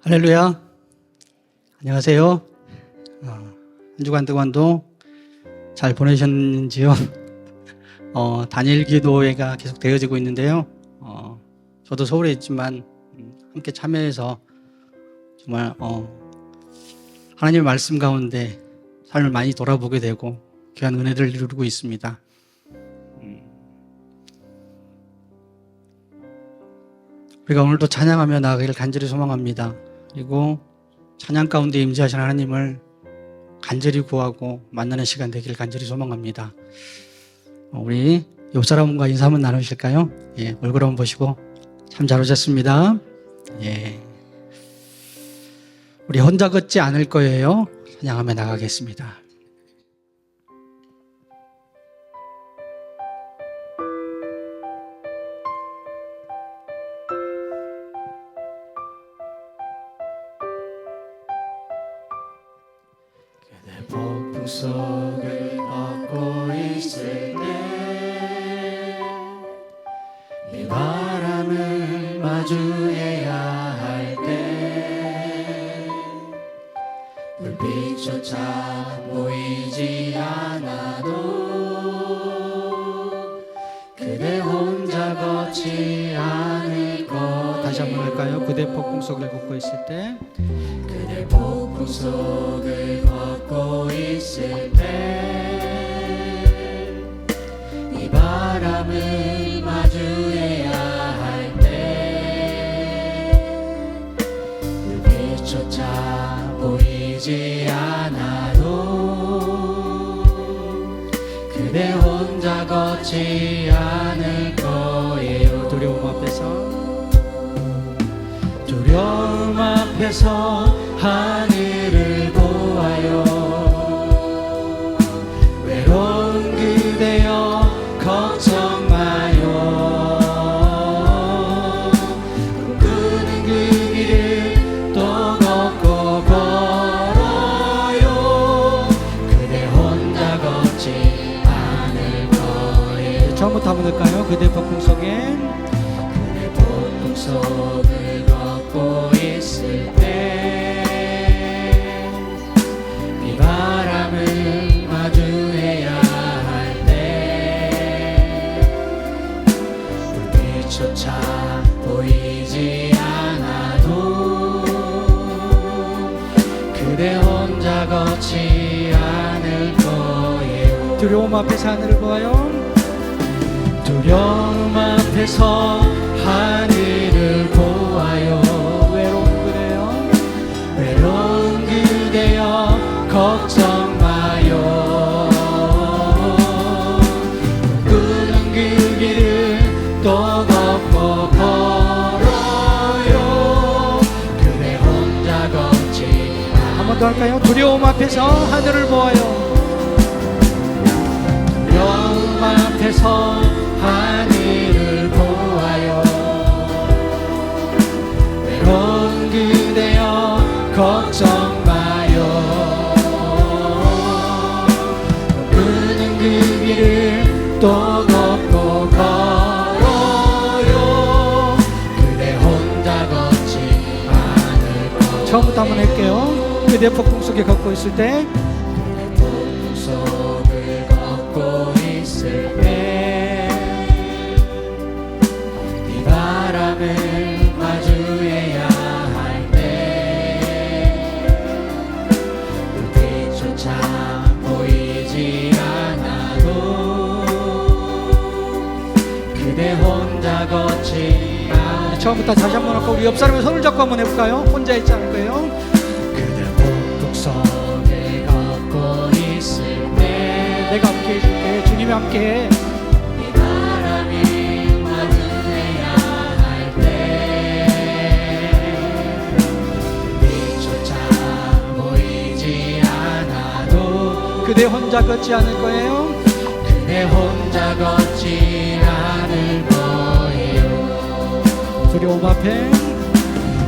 할렐루야. 안녕하세요. 한 주간 동안도 잘 보내셨는지요? 단일 기도회가 계속 되어지고 있는데요. 저도 서울에 있지만 함께 참여해서 정말 하나님의 말씀 가운데 삶을 많이 돌아보게 되고 귀한 은혜를 누리고 있습니다. 우리가 오늘도 찬양하며 나아가기를 간절히 소망합니다. 그리고 찬양 가운데 임재하신 하나님을 간절히 구하고 만나는 시간 되기를 간절히 소망합니다. 우리 옆 사람과 인사 한번 나누실까요? 예, 얼굴 한번 보시고 참 잘 오셨습니다. 예, 우리 혼자 걷지 않을 거예요. 찬양하며 나가겠습니다. 폭풍 속을 걷고 있을 때 이 바람을 마주해야 할 때 불빛조차 보이지 않아도 그대 혼자 걷지 않을 것. 다시 한번 할까요? 그대 폭풍 속을 걷고 있을 때 그대 폭풍 속을 걷고 있을 때 이 바람을 마주해야 할 때 불빛조차 보이지 않아도 그대 혼자 걷지 않을 거예요. 두려움 앞에서 하늘을 보아요. 외로운 그대여 걱정 마요. 꿈꾸는 그 길을 또 걷고 걸어요. 그대 혼자 걷지 않을 거예요. 처음부터 한번 할까요? 그대 폭풍 속에 그대 폭풍 속을 걷고 있을 때 이 바람을 마주해야 할 때 불빛조차 보이지 않아도 그대 혼자 걷지 않을 거예요. 두려움 앞에서 하늘을 보아요. 두려움 앞에서 하늘을 보아요. 외로운 그대여 걱정 마요. 꿈꾸는 그 길을 또 걷고 걸어요. 그대 혼자 걷지 한 번 더 할까요? 두려움 앞에서 하늘을 보아요. 두려움 앞에서 하늘을 보아요. 외로운 그대여 걱정 마요. 꿈꾸는 그 길을 또 걷고 걸어요. 그대 혼자 걷지 않을 거예요. 처음부터 한번 할게요. 그대 폭풍 속에 걷고 있을 때 그대 폭풍 속을 걷고 있을 때 이 바람을 마주해야 할 때 불빛조차 보이지 않아도 그대 혼자 걷지 않을. 처음부터 다시 한번 할까? 우리 옆 사람의 손을 잡고 한번 해볼까요? 혼자 있지 않을 거예요. 그대 폭풍 속을 걷고 있을 때 내가 함께 해줄게. 주님이 함께. 이 바람이 마주해야 할 때 불빛조차 보이지 않아도 그대 혼자 걷지 않을 거예요. 그대 혼자 걷지 않을 거예요.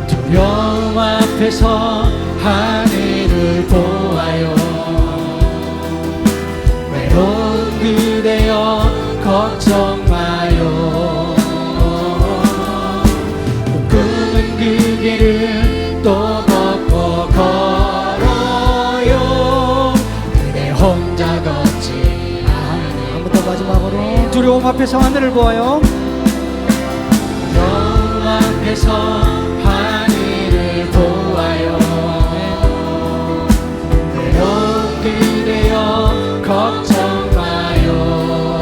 두려움 앞에서 하늘을 보아요. 외로운 그대여 걱정 마요. 꿈꾸는 그 길을 또 여호와 앞에서 하늘을 보아요. 여호와 앞에서 하늘을 보아요. 외롭게 되어 걱정 마요.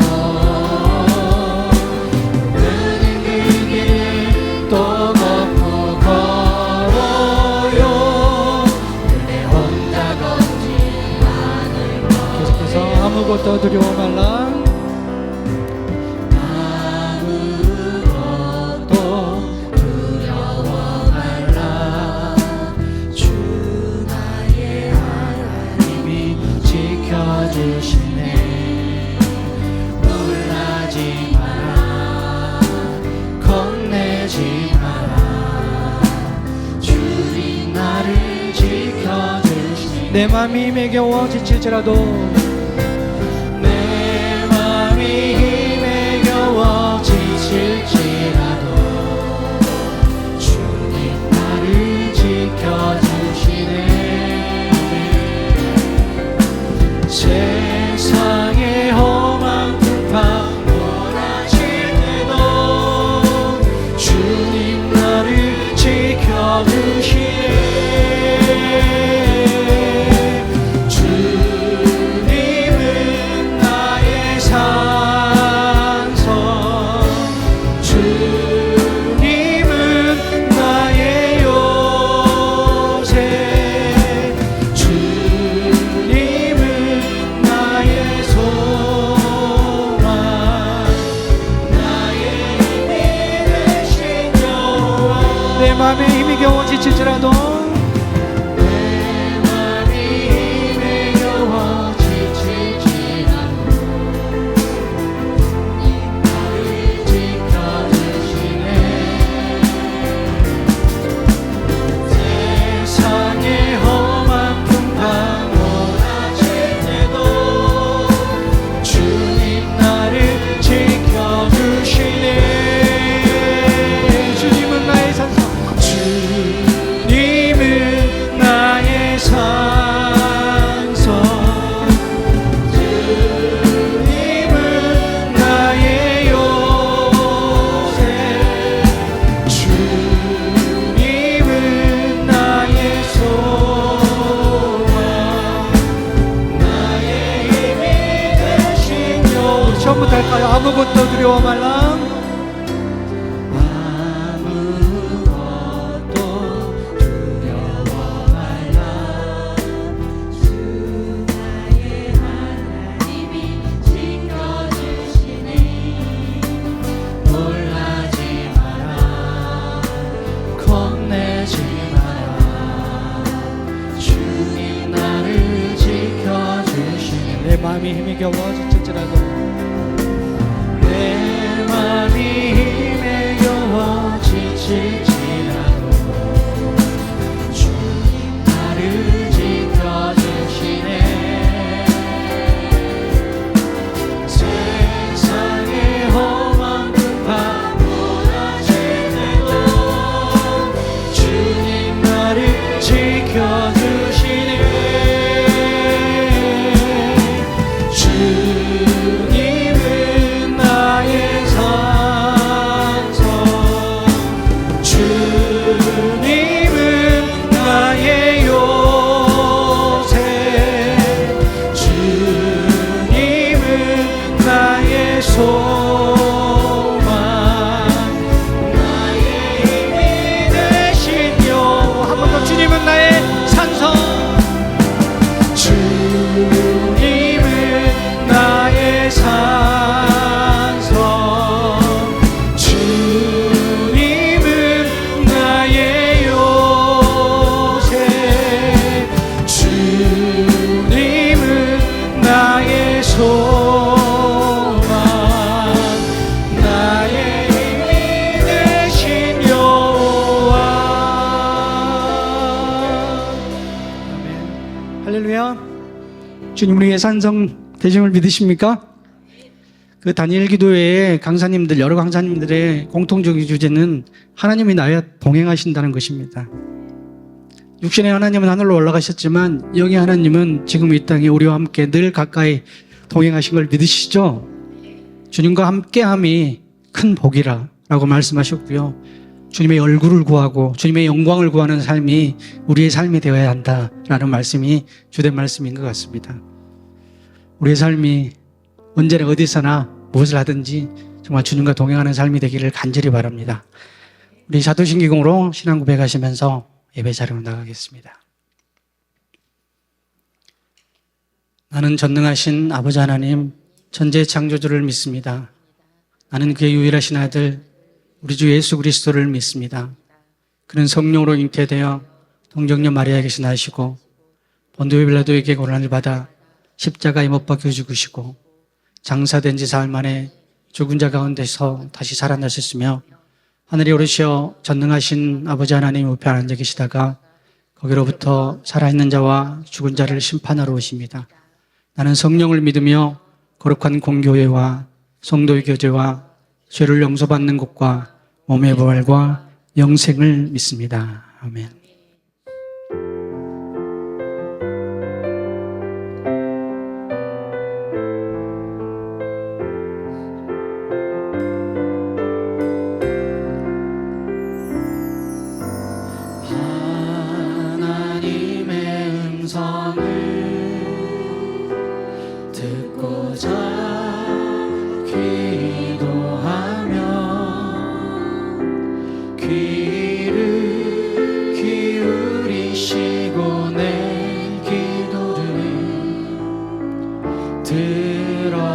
그는 그 길을 또 걷고 걸어요. 그대 혼자 걷지 않을 거예요. 계속해서 아무것도 두려워 말라. 아무것도 두려워 말라. 주 나의 하나님이 지켜주시네. 놀라지 마라. 겁내지 마라. 주님 나를 지켜주시네. 내 맘이 힘에 겨워 지칠지라도 내 맘이 힘에 겨워 지칠지라도 주님 나를 지켜주시네. 세상의 험한 풍파 몰아칠 때도 주님 나를 지켜주시네. 주님은 나의 산성, 주님은 나의 요새, 주님은 나의 소망, 나의 힘이 되신 여호와. 내 맘에 힘이 겨워 지칠지라도 내 맘이 힘에 겨워 지칠지라도 나를 지켜주시네. 세상의 험한 풍파 몰아칠 때도 주님 나를 지켜주시네. 주님은 나의 산성. 주님은 나의 산성, 주님은 나의 요새, 주님은 나의 소망, 나의 힘이 되신 여호와. 처음부터 할까요? 아무것도 두려워 말라. 아무것도 두려워 말라. 주 나의 하나님이 지켜주시네. 놀라지 마라. 겁내지 마라. 주님 나를 지켜주시네. 내 마음이 힘이 겨워 지칠지라도 내 맘이 힘에 겨워 지칠지라도 주님 나를 지켜주시네. 세상의 험한 풍파 몰아칠 때도 주님 나를 지켜주시네. 주님은 나의 산성, 주님은 나의 요새, 주님은 나의 소망, 나의 힘이 되신 여호와. 한 번 더 주님은 나의 산성. 주님은 나의 산성, 주님은 나의 요새, 주님은 나의 소망, 나의 힘이 되신 여호와. 아멘. 할렐루야. 주님 우리의 산성 되심을 믿으십니까? 그 다니엘 기도회의 강사님들, 여러 강사님들의 공통적인 주제는 하나님이 나와 동행하신다는 것입니다. 육신의 하나님은 하늘로 올라가셨지만 영의 하나님은 지금 이 땅에 우리와 함께 늘 가까이 동행하신 걸 믿으시죠? 주님과 함께함이 큰 복이라고 말씀하셨고요. 주님의 얼굴을 구하고 주님의 영광을 구하는 삶이 우리의 삶이 되어야 한다라는 말씀이 주된 말씀인 것 같습니다. 우리의 삶이 언제나 어디서나 무엇을 하든지 정말 주님과 동행하는 삶이 되기를 간절히 바랍니다. 우리 사도신기공으로 신앙 고백하시면서 예배 자리로 나가겠습니다. 나는 전능하신 아버지 하나님, 천지의 창조주를 믿습니다. 나는 그의 유일하신 아들 우리 주 예수 그리스도를 믿습니다. 그는 성령으로 잉태되어 동정녀 마리아에게서 나시고 본디오 빌라도에게 고난을 받아 십자가에 못 박혀 죽으시고 장사된 지 사흘 만에 죽은 자 가운데서 다시 살아나셨으며 하늘에 오르시어 전능하신 아버지 하나님 우편에 앉아 계시다가 거기로부터 살아있는 자와 죽은 자를 심판하러 오십니다. 나는 성령을 믿으며 거룩한 공교회와 성도의 교제와 죄를 용서받는 것과 몸의 부활과 영생을 믿습니다. 아멘. 하나님의 음성을 듣고자 귀를 기울이시고 내 기도를 들어주신다네.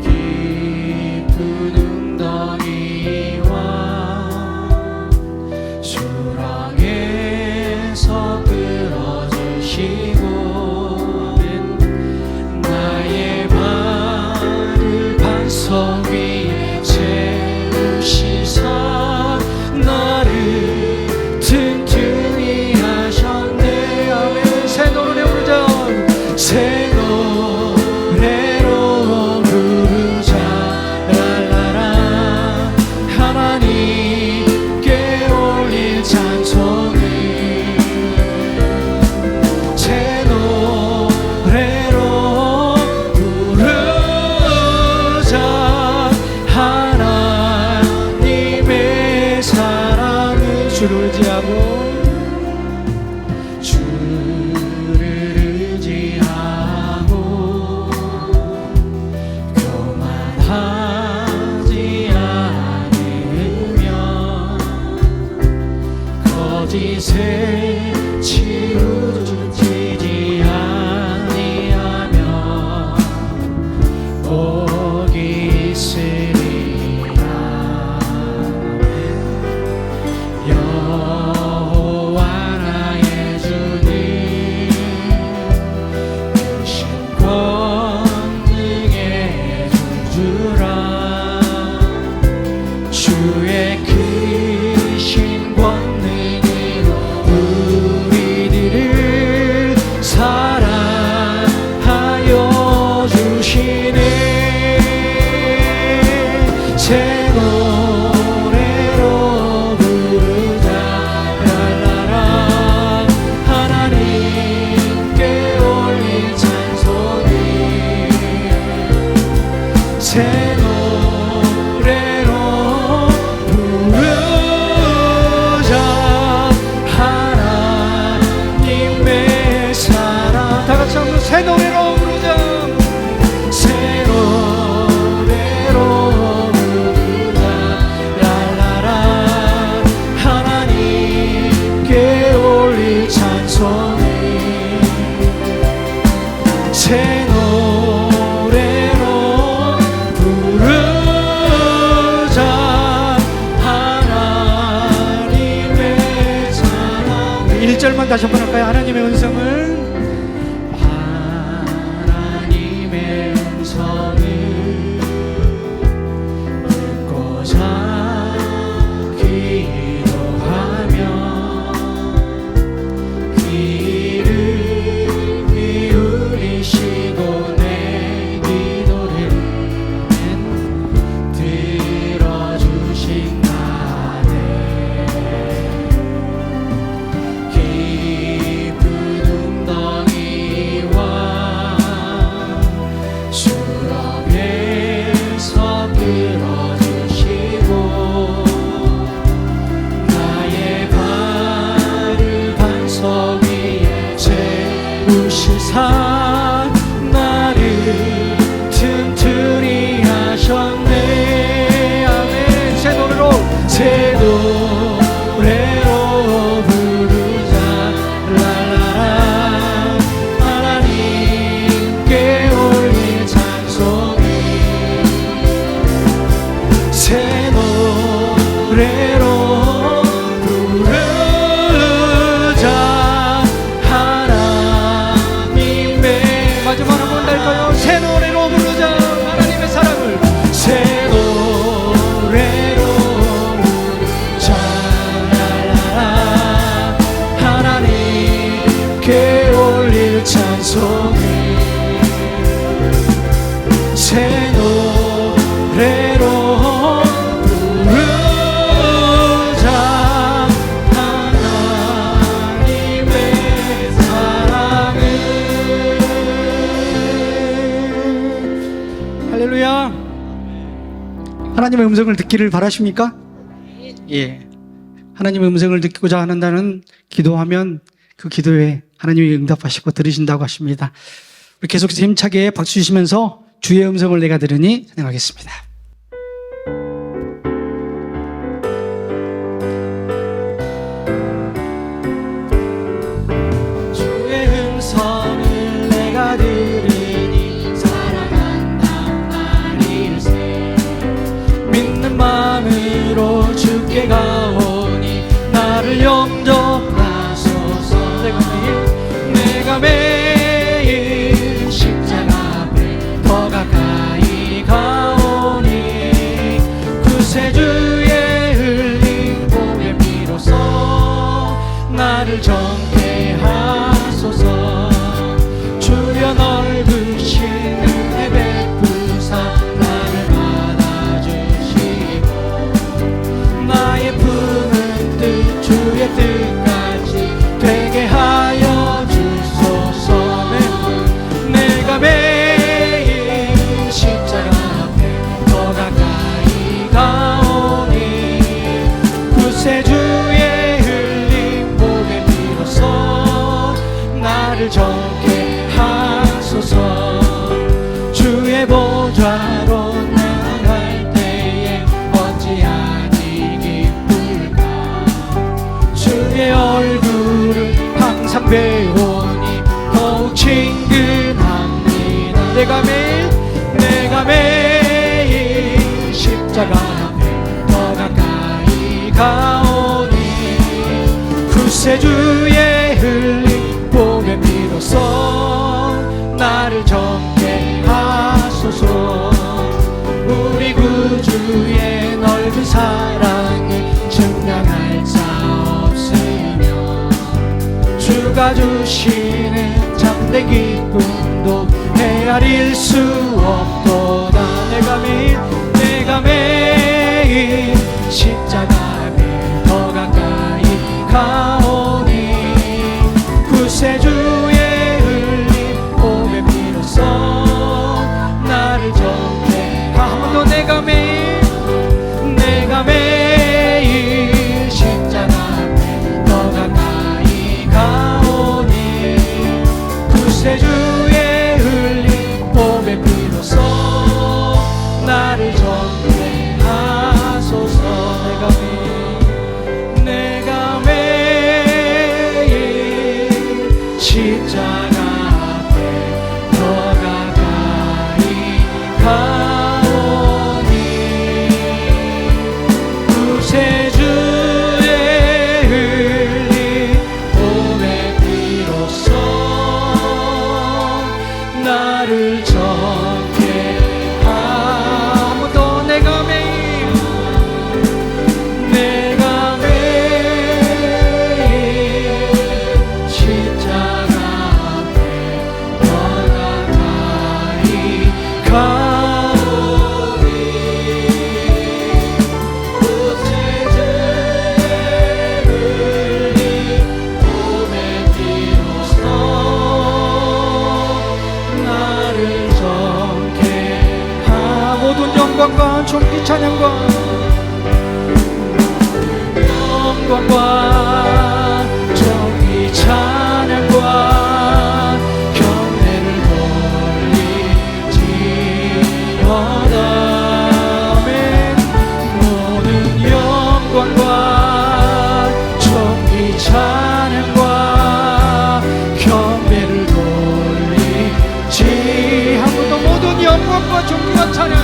깊은 웅덩이와 수렁에서 끌어주시고 성 위에 세우시사 나를 튼튼히 하셨네. 아멘. 새 노래 부르자. 새 노래로 부르자. 랄라라. 하나님께 올릴 찬송을 새 노래로 하나님의 사랑을 주를 의지하고 교만하지 않으며 거짓에 치우치지 아니하며 복이 있으리라. 여호와 나의 주님 크신 권능의 주주라. 주의 크신 권능으로 우리들을 사랑하여 주시네. 새 노래로 부르자. 랄라라. 하나님께 올릴 찬송을 새 노래로 부르자. 하나님의 사랑 다 같이 한번 새 노래로 부르자. 새 노래로 부르자. 랄라라. 하나님께 올릴 찬송을 새 노래로 부르자. 하나님의 사랑 1절만 다시 한번 할까요? 하나님의 음성을 하나님의 음성을 듣고자 기도하며 귀를 기울이시고 내 기도를 들어주신다네. 깊은 할렐루야. 하나님의 음성을 듣기를 바라십니까? 예. 하나님의 음성을 듣고자 한다는 기도하면 그 기도에 하나님이 응답하시고 들으신다고 하십니다. 우리 계속해서 힘차게 박수 주시면서 주의 음성을 내가 들으니 찬양하겠습니다. 주의 음성을 내가 들으니 사랑한단 말일세. 믿는 마음으로 주께 가오니 나를 용접하소서. 내가 매일 십자가 앞에 더 가까이 가오니 구세주의 흘린 보배 비로소 나를 정케 하소서. 주여 넓으신 은혜 베푸사 나를 받아주시고 나의 품은 뜻 주의 뜻까지 되게 하여 주소서. 내가 매일 십자가 앞에 더 가까이 가오니 구세주의 흘린 보배 비로소 나를 정케 하소서. 주의 보좌로 나갈 때에 어찌하니 기쁠까. 주의 얼굴을 항상 배우니 더욱 친근합니다. 내가 매일 십자가 앞에 더 가까이 가오니 구세주의 흘린 보배 비로소 나를 정케 하소서. 우리 구주의 넓은 사랑을 증명할 자 없으며 주가 주시는 참된 기쁨도 헤아릴 수 없도다. 내가 매일 십자가 앞에 더 가까이 가오니 구세주의 흘린 보배 비로소 나를 정케. 한 번 더 내가 매일 십자가 앞에 더 가까이 가오니 구세주의 흘린 보배 비로소 나를 정케 하소서. 내가 매일 십자가 앞에 더 가까이 가오니 구세주의 흘린 보배 비로소 나를 정케 하소서. 내가 매일 십자가 앞에 더 가까이 가오니 구세주의 흘린 보배 비로소 나를 정케 하소서. 모든 영광과 존귀 찬양과 존귀 찬양과 경배를 돌리지어다. 모든 영광과 존귀 찬양과 경배를 돌리지. 한 번 더 모든 영광과 존귀와 찬양.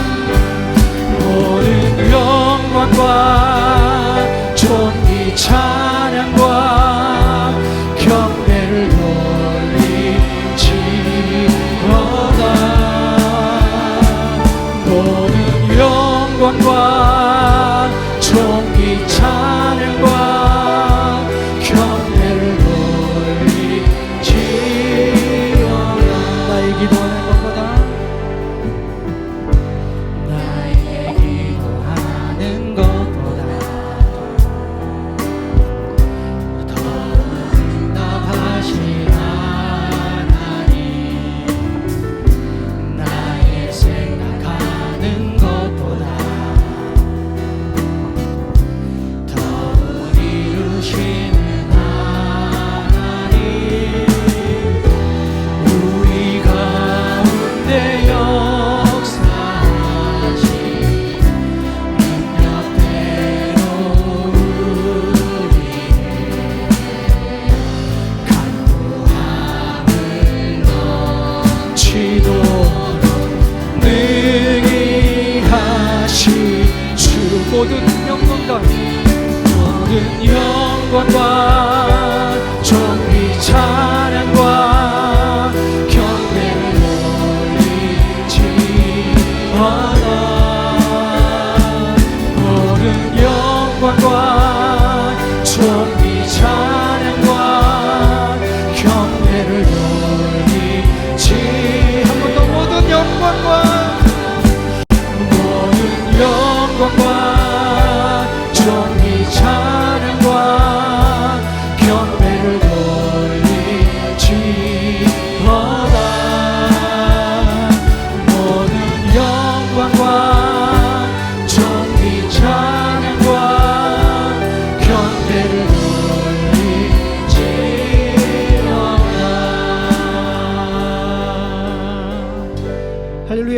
모든 영광과 존귀 찬양과 경배를 돌리지어다. 모든 영광과 존귀 찬양과 경배를 돌리지어다. 나의 기도하는 것보다 나의 생각하는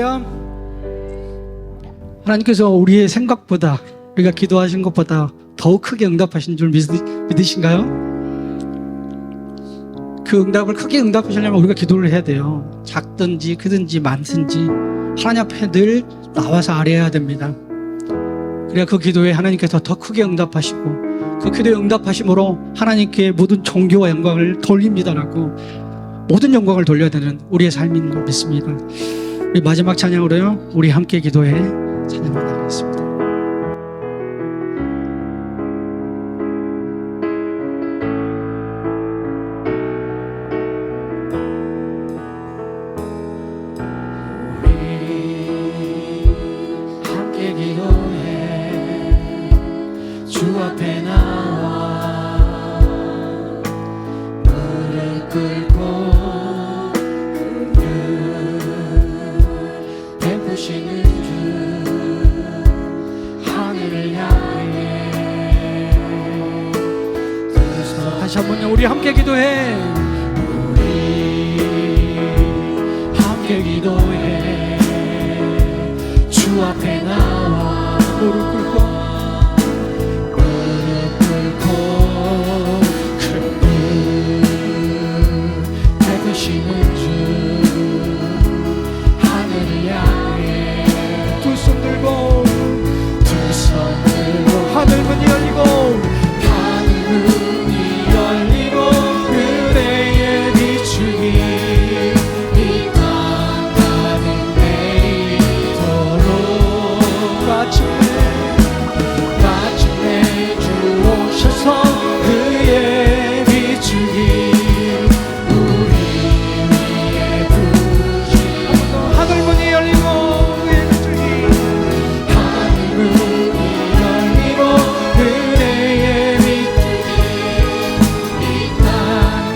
할렐루야. 하나님께서 우리의 생각보다, 우리가 기도하신 것보다 더욱 크게 응답하신 줄 믿으신가요? 그 응답을 크게 응답하시려면 우리가 기도를 해야 돼요. 작든지 크든지 많든지 하나님 앞에 늘 나와서 아뢰어야 됩니다. 그래야 그 기도에 하나님께서 더 크게 응답하시고, 그 기도에 응답하심으로 하나님께 모든 존귀와 영광을 돌립니다라고, 모든 영광을 돌려야 되는 우리의 삶인 걸 믿습니다. 우리 마지막 찬양으로요, 우리 함께 기도해 찬양을 나가겠습니다. 함께 기도해 주 앞에 나와 무릎 꿇고 베푸시는 주 하늘을 향해 다시 한번요, 우리 함께 기도해. 우리 함께 기도해 주 앞에 나와 무릎 꿇고 베푸시는 주 하늘을 향해 두 손 들고 하늘 문이 열리고 하늘 문이 열리고 그대의 비추기 이 땅 가는 데 이토록 마침내 주 오셔서 그의 비추기 우리 위에 부으시 하늘 문이 열리고 그의 비추기 하늘 문이 열리고 그대의 비추기 이 땅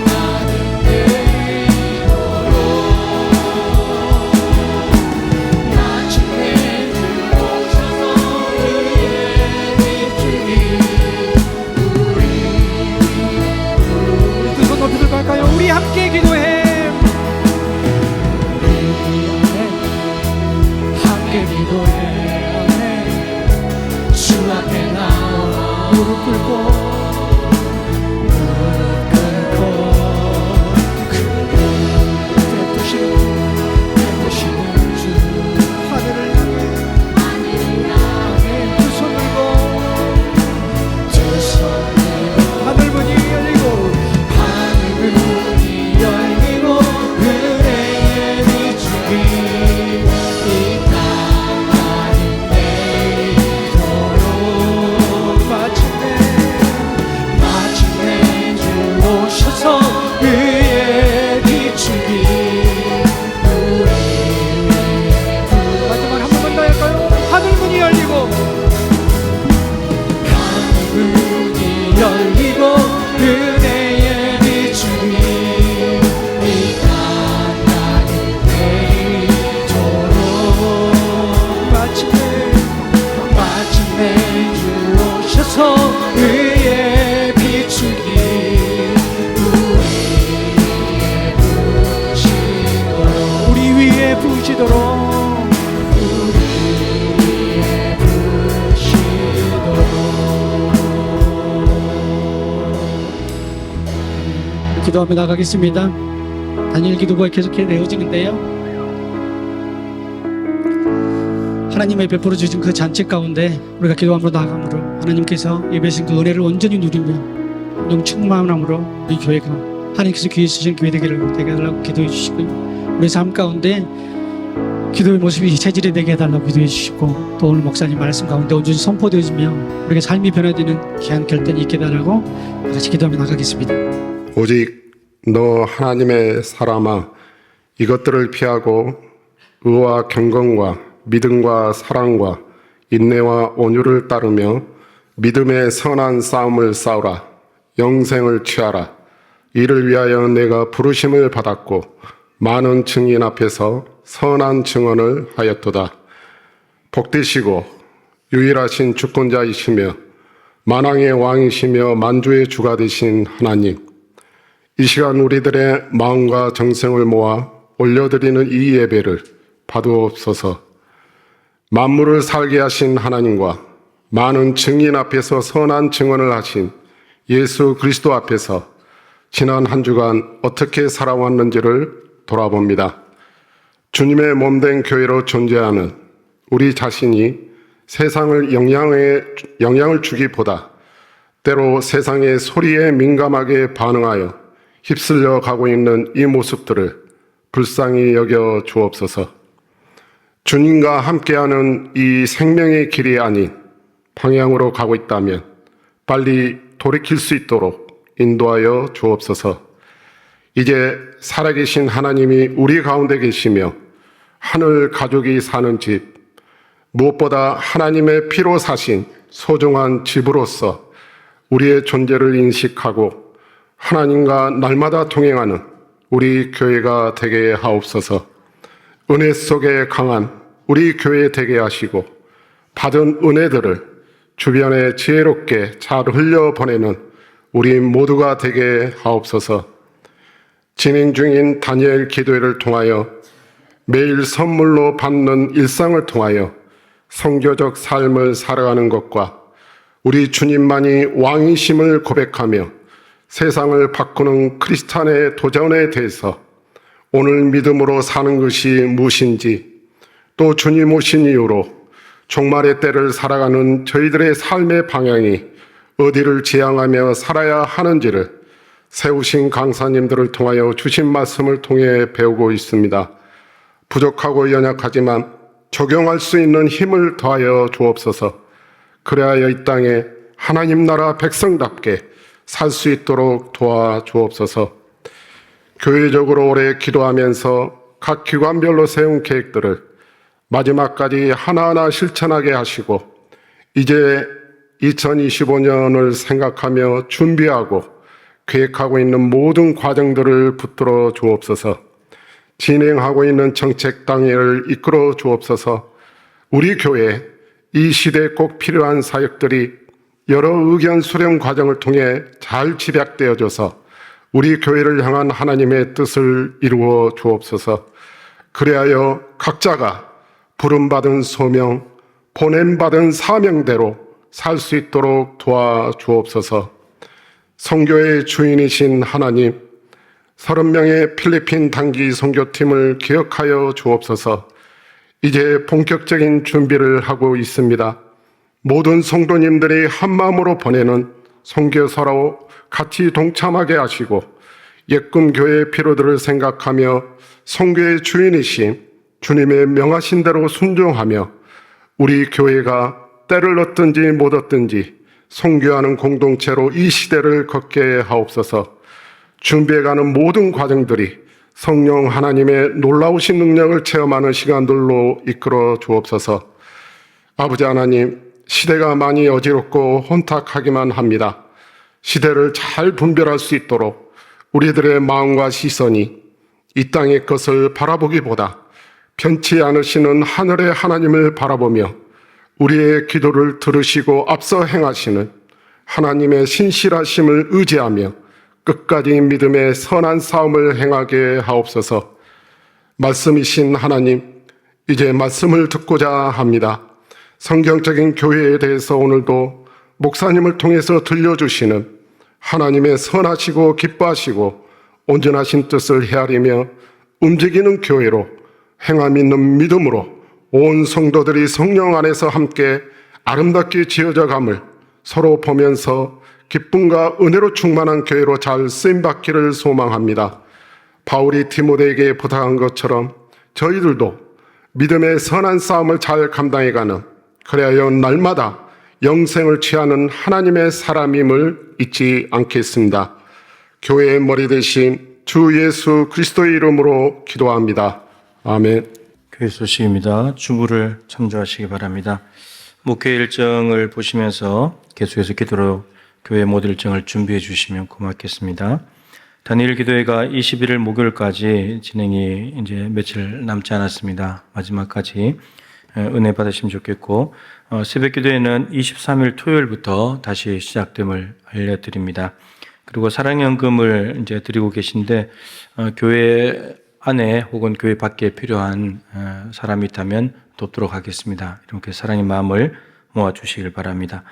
가는 데 이토록 마침내 주 오셔서 그의 비추기 우리 두 손 높이 들고 할까요? 우리 함께 기도해. 함께 기도해 주 앞에 나와 무릎 꿇고 베푸시는 주 하늘을 향해 두 손 들고 두 손 들고 하늘 문이 열리고 하늘 문이 열리고 그대의 비추기 이 땅 가는 데 이토록 마침내 주 오셔서 그의 비추기 우리 마지막 한 번만 더 할까요? 하늘 문이 열리고 하늘 문이 열리고 그대의 비추기 이 땅 가는 데 이토록 마침내 주 오셔서 그의 비추기 우리 위에 부으시도록 기도하며 나가겠습니다. 다니엘 기도가 계속해 내어지는데요, 하나님의 베풀어 주신 그 잔치 가운데 우리가 기도함으로 나아감으로 하나님께서 예배신 그 은혜를 온전히 누리며 영 충만함으로 우리 교회가 하나님께서 귀해 주신 교회 되게 해달라고 기도해 주시고요, 우리 삶 가운데 기도의 모습이 체질이 되게 해달라고 기도해 주시고, 또 오늘 목사님 말씀 가운데 온전히 선포되어지며 우리가 삶이 변화되는 귀한 결단이 있게 해달라고 같이 기도하며 나가겠습니다. 오직 너 하나님의 사람아, 이것들을 피하고 의와 경건과 믿음과 사랑과 인내와 온유를 따르며 믿음의 선한 싸움을 싸우라. 영생을 취하라. 이를 위하여 내가 부르심을 받았고 많은 증인 앞에서 선한 증언을 하였도다. 복되시고 유일하신 주권자이시며 만왕의 왕이시며 만주의 주가 되신 하나님, 이 시간 우리들의 마음과 정성을 모아 올려드리는 이 예배를 받으옵소서. 만물을 살게 하신 하나님과 많은 증인 앞에서 선한 증언을 하신 예수 그리스도 앞에서 지난 한 주간 어떻게 살아왔는지를 돌아봅니다. 주님의 몸된 교회로 존재하는 우리 자신이 세상을 영향을 주기보다 때로 세상의 소리에 민감하게 반응하여 휩쓸려 가고 있는 이 모습들을 불쌍히 여겨 주옵소서. 주님과 함께하는 이 생명의 길이 아닌 방향으로 가고 있다면 빨리 돌이킬 수 있도록 인도하여 주옵소서. 이제 살아계신 하나님이 우리 가운데 계시며 하늘 가족이 사는 집, 무엇보다 하나님의 피로 사신 소중한 집으로서 우리의 존재를 인식하고 하나님과 날마다 동행하는 우리 교회가 되게 하옵소서. 은혜 속에 강한 우리 교회 되게 하시고 받은 은혜들을 주변에 지혜롭게 잘 흘려보내는 우리 모두가 되게 하옵소서. 진행 중인 다니엘 기도회를 통하여 매일 선물로 받는 일상을 통하여 선교적 삶을 살아가는 것과 우리 주님만이 왕이심을 고백하며 세상을 바꾸는 크리스찬의 도전에 대해서 오늘 믿음으로 사는 것이 무엇인지, 또 주님 오신 이후로 종말의 때를 살아가는 저희들의 삶의 방향이 어디를 지향하며 살아야 하는지를 세우신 강사님들을 통하여 주신 말씀을 통해 배우고 있습니다. 부족하고 연약하지만 적용할 수 있는 힘을 더하여 주옵소서. 그래야 이 땅에 하나님 나라 백성답게 살 수 있도록 도와주옵소서. 교회적으로 오래 기도하면서 각 기관별로 세운 계획들을 마지막까지 하나하나 실천하게 하시고 이제 2025년을 생각하며 준비하고 계획하고 있는 모든 과정들을 붙들어 주옵소서. 진행하고 있는 정책 당회를 이끌어 주옵소서. 우리 교회 이 시대에 꼭 필요한 사역들이 여러 의견 수렴 과정을 통해 잘 집약되어져서 우리 교회를 향한 하나님의 뜻을 이루어 주옵소서. 그리하여 각자가 부름받은 소명, 보냄받은 사명대로 살 수 있도록 도와주옵소서. 선교의 주인이신 하나님, 30명의 필리핀 단기 선교팀을 기억하여 주옵소서. 이제 본격적인 준비를 하고 있습니다. 모든 성도님들이 한마음으로 보내는 선교사로 같이 동참하게 하시고 예금 교회의 필요들을 생각하며 선교의 주인이신 주님의 명하신 대로 순종하며 우리 교회가 때를 얻든지 못 얻든지 선교하는 공동체로 이 시대를 걷게 하옵소서. 준비해가는 모든 과정들이 성령 하나님의 놀라우신 능력을 체험하는 시간들로 이끌어 주옵소서. 아버지 하나님, 시대가 많이 어지럽고 혼탁하기만 합니다. 시대를 잘 분별할 수 있도록 우리들의 마음과 시선이 이 땅의 것을 바라보기보다 편치 않으시는 하늘의 하나님을 바라보며 우리의 기도를 들으시고 앞서 행하시는 하나님의 신실하심을 의지하며 끝까지 믿음의 선한 싸움을 행하게 하옵소서. 말씀이신 하나님, 이제 말씀을 듣고자 합니다. 성경적인 교회에 대해서 오늘도 목사님을 통해서 들려주시는 하나님의 선하시고 기뻐하시고 온전하신 뜻을 헤아리며 움직이는 교회로 행함 있는 믿음으로 온 성도들이 성령 안에서 함께 아름답게 지어져 감을 서로 보면서 기쁨과 은혜로 충만한 교회로 잘 쓰임받기를 소망합니다. 바울이 디모데에게 부탁한 것처럼 저희들도 믿음의 선한 싸움을 잘 감당해가는, 그래야 날마다 영생을 취하는 하나님의 사람임을 잊지 않겠습니다. 교회의 머리 대신 주 예수 그리스도의 이름으로 기도합니다. 아멘. 교회 소식입니다. 주부를 참조하시기 바랍니다. 목회 일정을 보시면서 계속해서 기도로 교회 모든 일정을 준비해 주시면 고맙겠습니다. 다니엘 기도회가 21일 목요일까지 진행이 이제 며칠 남지 않았습니다. 마지막까지 은혜 받으시면 좋겠고, 새벽 기도회는 23일 토요일부터 다시 시작됨을 알려드립니다. 그리고 사랑연금을 이제 드리고 계신데, 교회 안에 혹은 교회 밖에 필요한 사람이 있다면 돕도록 하겠습니다. 이렇게 사랑의 마음을 모아주시길 바랍니다.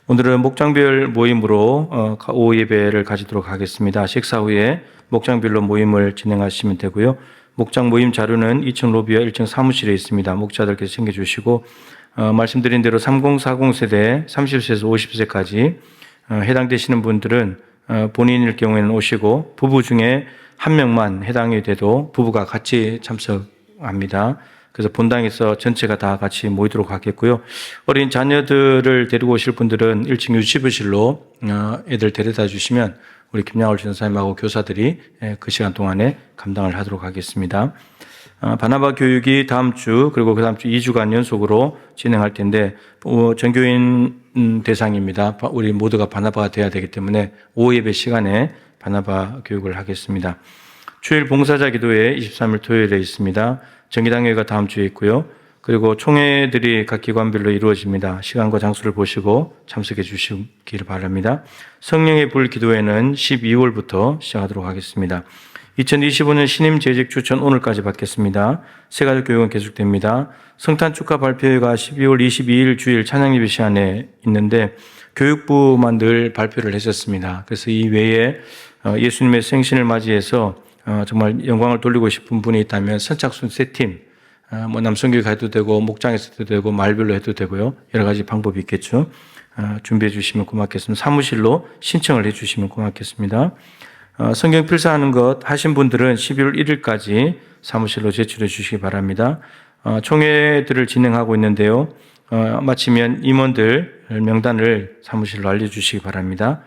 오늘은 목장별 모임으로 오후 예배를 가지도록 하겠습니다. 식사 후에 목장별로 모임을 진행하시면 되고요. 목장 모임 자료는 2층 로비와 1층 사무실에 있습니다. 목자들께서 챙겨주시고 말씀드린 대로 3040 세대 30세에서 50세까지 해당되시는 분들은 본인일 경우에는 오시고 부부 중에 한 명만 해당이 돼도 부부가 같이 참석합니다. 그래서 본당에서 전체가 다 같이 모이도록 하겠고요. 어린 자녀들을 데리고 오실 분들은 1층 유치부실로 애들 데려다 주시면 우리 김양월 전사님하고 교사들이 그 시간 동안에 감당을 하도록 하겠습니다. 바나바 교육이 다음 주 그리고 그 다음 주 2주간 연속으로 진행할 텐데 전교인 대상입니다. 우리 모두가 바나바가 돼야 되기 때문에 오후 예배 시간에 바나바 교육을 하겠습니다. 주일 봉사자 기도회 23일 토요일에 있습니다. 정기당회가 다음 주에 있고요. 그리고 총회들이 각 기관별로 이루어집니다. 시간과 장소를 보시고 참석해 주시기를 바랍니다. 성령의 불 기도회는 12월부터 시작하도록 하겠습니다. 2025년 신임 재직 추천 오늘까지 받겠습니다. 새가족 교육은 계속됩니다. 성탄 축하 발표회가 12월 22일 주일 찬양예배 시간에 있는데 교육부만 늘 발표를 했었습니다. 그래서 이 외에 예수님의 생신을 맞이해서 정말 영광을 돌리고 싶은 분이 있다면 선착순 세 팀, 남성교육 해도 되고 목장에서 해도 되고 말별로 해도 되고요. 여러 가지 방법이 있겠죠. 준비해 주시면 고맙겠습니다. 사무실로 신청을 해 주시면 고맙겠습니다. 성경 필사하는 것 하신 분들은 11월 1일까지 사무실로 제출해 주시기 바랍니다. 총회들을 진행하고 있는데요. 마치면 임원들 명단을 사무실로 알려주시기 바랍니다.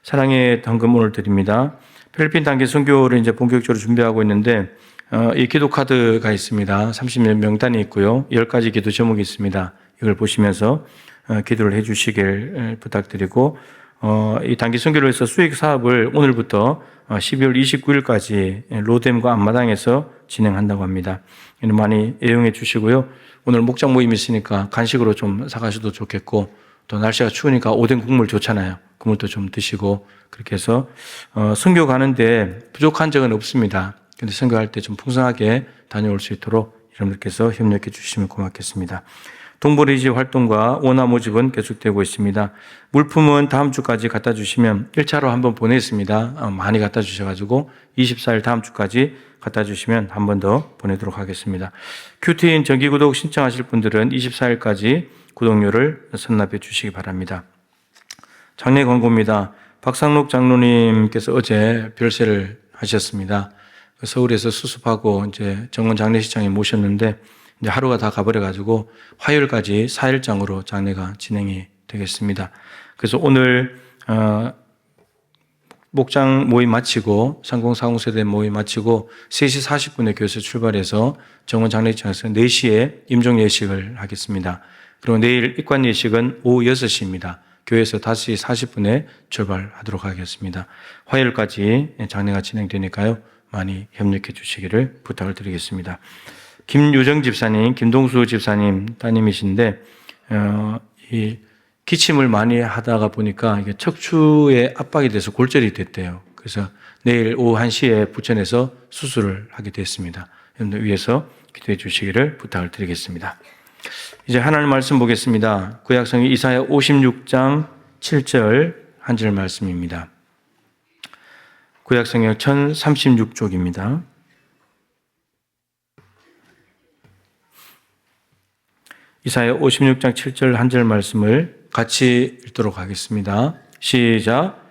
사랑의 헌금 오늘 드립니다. 필리핀 단계 선교를 이제 본격적으로 준비하고 있는데 이 기도 카드가 있습니다. 30몇 명단이 있고요. 10가지 기도 제목이 있습니다. 이걸 보시면서 기도를 해 주시길 부탁드리고 이 단기 선교를 위해서 수익 사업을 오늘부터 12월 29일까지 로뎀과 앞마당에서 진행한다고 합니다. 많이 애용해 주시고요. 오늘 목장 모임이 있으니까 간식으로 좀 사가셔도 좋겠고 또 날씨가 추우니까 오뎅 국물 좋잖아요. 국물도 좀 드시고 그렇게 해서 선교 가는데 부족한 적은 없습니다. 근데 선교할 때 좀 풍성하게 다녀올 수 있도록 여러분들께서 협력해 주시면 고맙겠습니다. 동보리지 활동과 원화 모집은 계속되고 있습니다. 물품은 다음 주까지 갖다 주시면 1차로 한번 보냈습니다. 많이 갖다 주셔가지고 24일 다음 주까지 갖다 주시면 한 번 더 보내도록 하겠습니다. 큐티인 정기구독 신청하실 분들은 24일까지 구독료를 선납해 주시기 바랍니다. 장례 광고입니다. 박상록 장로님께서 어제 별세를 하셨습니다. 서울에서 수습하고 이제 정원 장례식장에 모셨는데 이제 하루가 다 가버려가지고 화요일까지 4일장으로 장례가 진행이 되겠습니다. 그래서 오늘 목장 모임 마치고 3040 세대 모임 마치고 3시 40분에 교회에서 출발해서 정원 장례식장에서 4시에 임종 예식을 하겠습니다. 그리고 내일 입관 예식은 오후 6시입니다. 교회에서 5시 40분에 출발하도록 하겠습니다. 화요일까지 장례가 진행되니까요. 많이 협력해 주시기를 부탁을 드리겠습니다. 김유정 집사님, 김동수 집사님 따님이신데 이 기침을 많이 하다가 보니까 이게 척추에 압박이 돼서 골절이 됐대요. 그래서 내일 오후 1시에 부천에서 수술을 하게 됐습니다. 여러분들 위해서 기도해 주시기를 부탁을 드리겠습니다. 이제 하나님 말씀 보겠습니다. 구약성경 이사야 56장 7절 한 절 말씀입니다. 구약성경 1036쪽입니다. 이사야 56장 7절 한 절 말씀을 같이 읽도록 하겠습니다. 시작.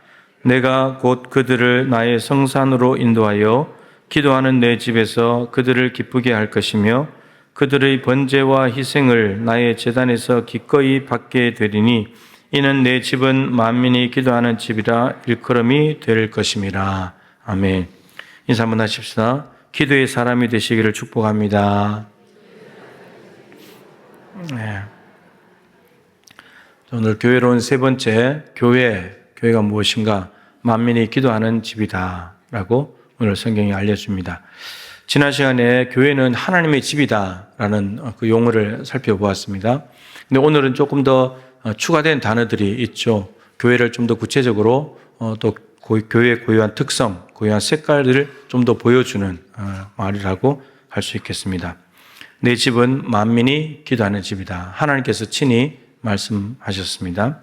내가 곧 그들을 나의 성산으로 인도하여 기도하는 내 집에서 그들을 기쁘게 할 것이며 그들의 번제와 희생을 나의 제단에서 기꺼이 받게 되리니 이는 내 집은 만민이 기도하는 집이라 일컬음이 될 것임이라. 아멘. 인사 한번 하십시다. 기도의 사람이 되시기를 축복합니다. 네. 오늘 교회로 온 세 번째 교회가 무엇인가? 만민이 기도하는 집이다 라고 오늘 성경이 알려줍니다. 지난 시간에 교회는 하나님의 집이다라는 그 용어를 살펴보았습니다. 근데 오늘은 조금 더 추가된 단어들이 있죠. 교회를 좀 더 구체적으로 또 교회의 고유한 특성, 고유한 색깔을 좀 더 보여주는 말이라고 할 수 있겠습니다. 내 집은 만민이 기도하는 집이다. 하나님께서 친히 말씀하셨습니다.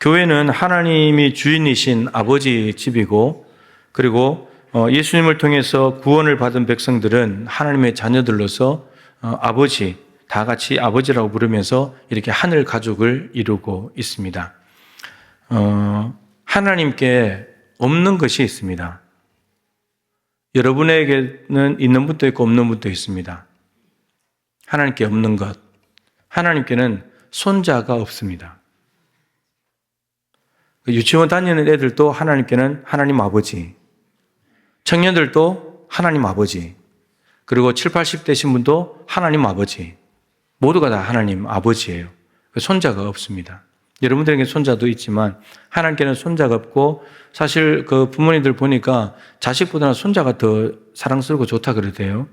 교회는 하나님이 주인이신 아버지 집이고, 그리고 예수님을 통해서 구원을 받은 백성들은 하나님의 자녀들로서 아버지, 다 같이 아버지라고 부르면서 이렇게 하늘 가족을 이루고 있습니다. 하나님께 없는 것이 있습니다. 여러분에게는 있는 분도 있고 없는 분도 있습니다. 하나님께 없는 것. 하나님께는 손자가 없습니다. 유치원 다니는 애들도 하나님께는 하나님 아버지, 청년들도 하나님 아버지, 그리고 7, 80대신 분도 하나님 아버지, 모두가 다 하나님 아버지예요. 손자가 없습니다. 여러분들에게 손자도 있지만 하나님께는 손자가 없고, 사실 그 부모님들 보니까 자식보다는 손자가 더 사랑스럽고 좋다 그러대요.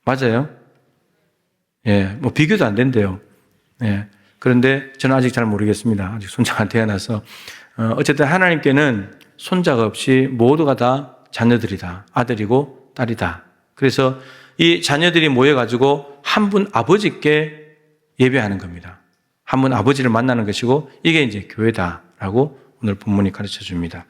맞아요? 예, 뭐 비교도 안 된대요. 예. 그런데 저는 아직 잘 모르겠습니다. 아직 손자가 안 태어나서. 어쨌든 하나님께는 손자가 없이 모두가 다 자녀들이다. 아들이고 딸이다. 그래서 이 자녀들이 모여가지고 한 분 아버지께 예배하는 겁니다. 한 분 아버지를 만나는 것이고, 이게 이제 교회다라고 오늘 본문이 가르쳐 줍니다.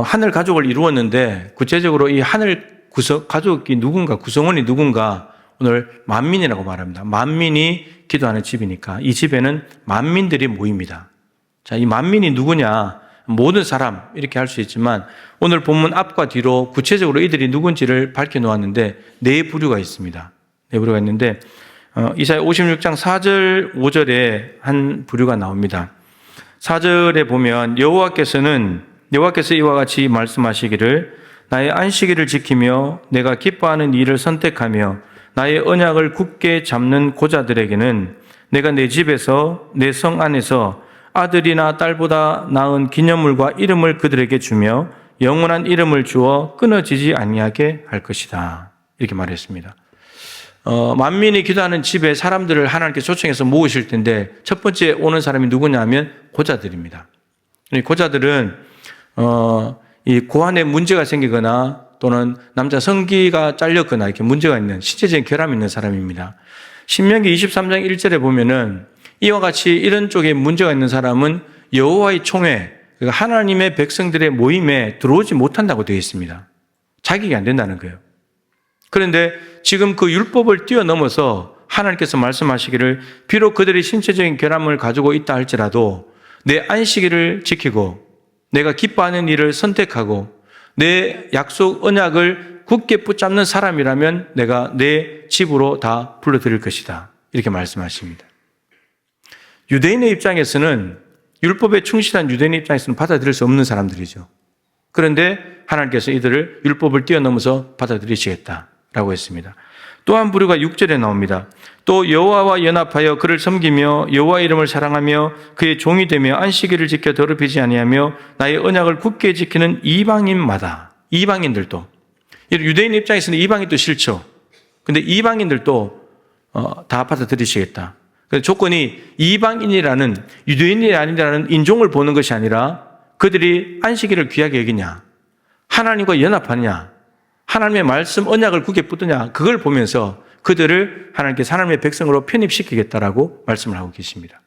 하늘 가족을 이루었는데, 구체적으로 이 하늘 가족이 누군가, 구성원이 누군가, 오늘 만민이라고 말합니다. 만민이 기도하는 집이니까 이 집에는 만민들이 모입니다. 자, 이 만민이 누구냐? 모든 사람 이렇게 할 수 있지만 오늘 본문 앞과 뒤로 구체적으로 이들이 누군지를 밝혀 놓았는데 네 부류가 있습니다. 네 부류가 있는데 이사야 56장 4절 5절에 한 부류가 나옵니다. 4절에 보면 여호와께서 이와 같이 말씀하시기를 나의 안식일을 지키며 내가 기뻐하는 일을 선택하며 나의 언약을 굳게 잡는 고자들에게는 내가 내 집에서 내 성 안에서 아들이나 딸보다 나은 기념물과 이름을 그들에게 주며 영원한 이름을 주어 끊어지지 아니하게 할 것이다. 이렇게 말했습니다. 만민이 기도하는 집에 사람들을 하나님께 초청해서 모으실 텐데 첫 번째 오는 사람이 누구냐 하면 고자들입니다. 이 고자들은 이 고환에 문제가 생기거나 또는 남자 성기가 잘렸거나 이렇게 문제가 있는 신체적인 결함이 있는 사람입니다. 신명기 23장 1절에 보면은 이와 같이 이런 쪽에 문제가 있는 사람은 여호와의 총회, 그러니까 하나님의 백성들의 모임에 들어오지 못한다고 되어 있습니다. 자격이 안 된다는 거예요. 그런데 지금 그 율법을 뛰어넘어서 하나님께서 말씀하시기를 비록 그들이 신체적인 결함을 가지고 있다 할지라도 내 안식일을 지키고 내가 기뻐하는 일을 선택하고 내 약속 언약을 굳게 붙잡는 사람이라면 내가 내 집으로 다 불러들일 것이다. 이렇게 말씀하십니다. 유대인의 입장에서는 율법에 충실한 유대인의 입장에서는 받아들일 수 없는 사람들이죠. 그런데 하나님께서 이들을 율법을 뛰어넘어서 받아들이시겠다라고 했습니다. 또 한 부류가 6절에 나옵니다. 또 여호와와 연합하여 그를 섬기며 여호와 이름을 사랑하며 그의 종이 되며 안식일을 지켜 더럽히지 아니하며 나의 언약을 굳게 지키는 이방인마다, 이방인들도, 유대인 입장에서는 이방인도 싫죠. 근데 이방인들도 다 받아들이시겠다. 그 조건이 이방인이라는, 유대인이 아니라는 인종을 보는 것이 아니라 그들이 안식일을 귀하게 여기냐, 하나님과 연합하느냐, 하나님의 말씀 언약을 굳게 붙드냐, 그걸 보면서 그들을 하나님께서 하나님의 백성으로 편입시키겠다라고 말씀을 하고 계십니다.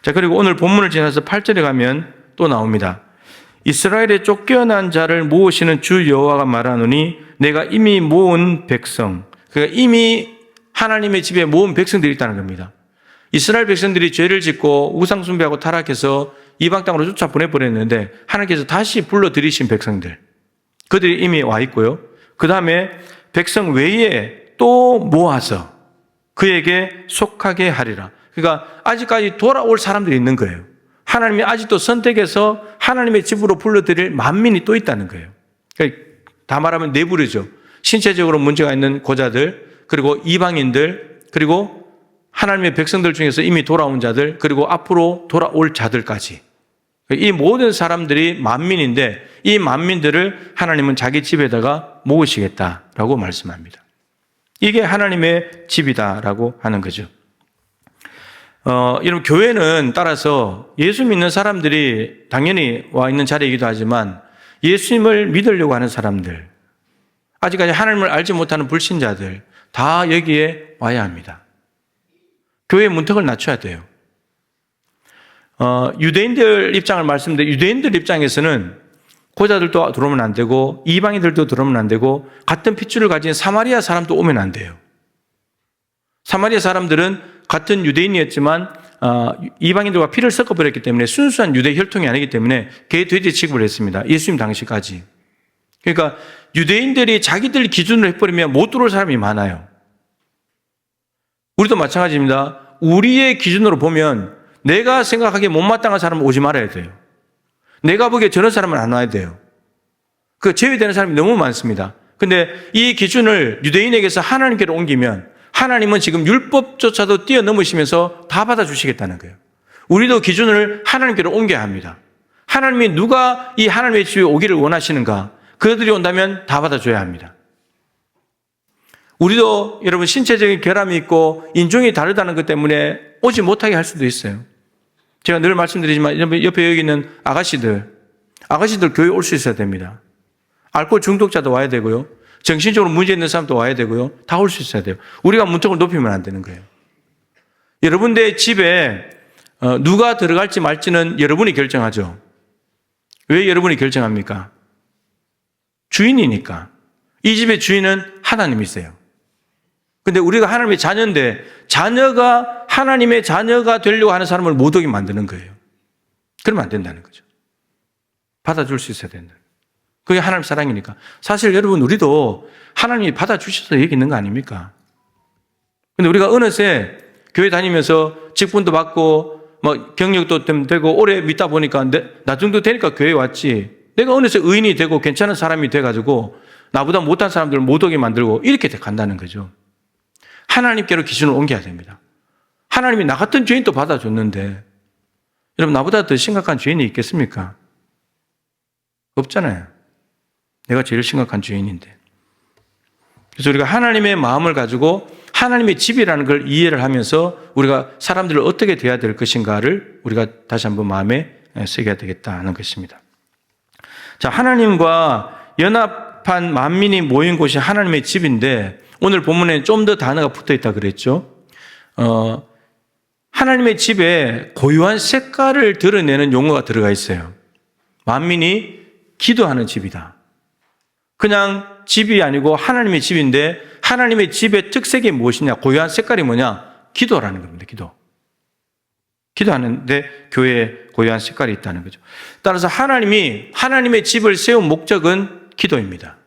자, 그리고 오늘 본문을 지나서 8절에 가면 또 나옵니다. 이스라엘의 쫓겨난 자를 모으시는 주 여호와가 말하노니 내가 이미 모은 백성, 그러니까 이미 하나님의 집에 모은 백성들이 있다는 겁니다. 이스라엘 백성들이 죄를 짓고 우상 숭배하고 타락해서 이방 땅으로 쫓아 보내버렸는데 하나님께서 다시 불러들이신 백성들, 그들이 이미 와 있고요. 그 다음에 백성 외에 또 모아서 그에게 속하게 하리라. 그러니까 아직까지 돌아올 사람들이 있는 거예요. 하나님이 아직도 선택해서 하나님의 집으로 불러들일 만민이 또 있다는 거예요. 그러니까 다 말하면 네 부류죠. 신체적으로 문제가 있는 고자들, 그리고 이방인들, 그리고 하나님의 백성들 중에서 이미 돌아온 자들, 그리고 앞으로 돌아올 자들까지. 이 모든 사람들이 만민인데 이 만민들을 하나님은 자기 집에다가 모으시겠다라고 말씀합니다. 이게 하나님의 집이다라고 하는 거죠. 여러분, 교회는 따라서 예수 믿는 사람들이 당연히 와 있는 자리이기도 하지만 예수님을 믿으려고 하는 사람들, 아직까지 하나님을 알지 못하는 불신자들, 다 여기에 와야 합니다. 교회의 문턱을 낮춰야 돼요. 유대인들 입장을 말씀드리는데, 유대인들 입장에서는 고자들도 들어오면 안 되고, 이방인들도 들어오면 안 되고, 같은 핏줄을 가진 사마리아 사람도 오면 안 돼요. 사마리아 사람들은 같은 유대인이었지만 이방인들과 피를 섞어버렸기 때문에 순수한 유대 혈통이 아니기 때문에 개, 돼지 취급을 했습니다. 예수님 당시까지. 그러니까 유대인들이 자기들 기준으로 해버리면 못 들어올 사람이 많아요. 우리도 마찬가지입니다. 우리의 기준으로 보면 내가 생각하기에 못마땅한 사람은 오지 말아야 돼요. 내가 보기에 저런 사람은 안 와야 돼요. 그 제외되는 사람이 너무 많습니다. 근데 이 기준을 유대인에게서 하나님께로 옮기면 하나님은 지금 율법조차도 뛰어넘으시면서 다 받아주시겠다는 거예요. 우리도 기준을 하나님께로 옮겨야 합니다. 하나님이 누가 이 하나님의 집에 오기를 원하시는가? 그들이 온다면 다 받아줘야 합니다. 우리도 여러분 신체적인 결함이 있고 인종이 다르다는 것 때문에 오지 못하게 할 수도 있어요. 제가 늘 말씀드리지만 옆에 여기 있는 아가씨들 교회 올 수 있어야 됩니다. 알코올 중독자도 와야 되고요. 정신적으로 문제 있는 사람도 와야 되고요. 다 올 수 있어야 돼요. 우리가 문턱을 높이면 안 되는 거예요. 여러분들의 집에 누가 들어갈지 말지는 여러분이 결정하죠. 왜 여러분이 결정합니까? 주인이니까. 이 집의 주인은 하나님이세요. 근데 우리가 하나님의 자녀인데 자녀가 하나님의 자녀가 되려고 하는 사람을 못 오게 만드는 거예요. 그러면 안 된다는 거죠. 받아줄 수 있어야 된다. 그게 하나님 사랑이니까. 사실 여러분 우리도 하나님이 받아주셔서 여기 있는 거 아닙니까? 근데 우리가 어느새 교회 다니면서 직분도 받고 뭐 경력도 되고 오래 믿다 보니까 나 정도 되니까 교회에 왔지. 내가 어느새 의인이 되고 괜찮은 사람이 돼가지고 나보다 못한 사람들을 못 오게 만들고 이렇게 간다는 거죠. 하나님께로 기준을 옮겨야 됩니다. 하나님이 나 같은 죄인도 받아줬는데 여러분 나보다 더 심각한 죄인이 있겠습니까? 없잖아요. 내가 제일 심각한 죄인인데. 그래서 우리가 하나님의 마음을 가지고 하나님의 집이라는 걸 이해를 하면서 우리가 사람들을 어떻게 대해야 될 것인가를 우리가 다시 한번 마음에 새겨야 되겠다는 것입니다. 자, 하나님과 연합한 만민이 모인 곳이 하나님의 집인데 오늘 본문에 좀 더 단어가 붙어 있다 그랬죠. 하나님의 집에 고유한 색깔을 드러내는 용어가 들어가 있어요. 만민이 기도하는 집이다. 그냥 집이 아니고 하나님의 집인데 하나님의 집의 특색이 무엇이냐? 고유한 색깔이 뭐냐? 기도라는 겁니다. 기도. 기도하는데 교회에 고유한 색깔이 있다는 거죠. 따라서 하나님이 하나님의 집을 세운 목적은 기도입니다.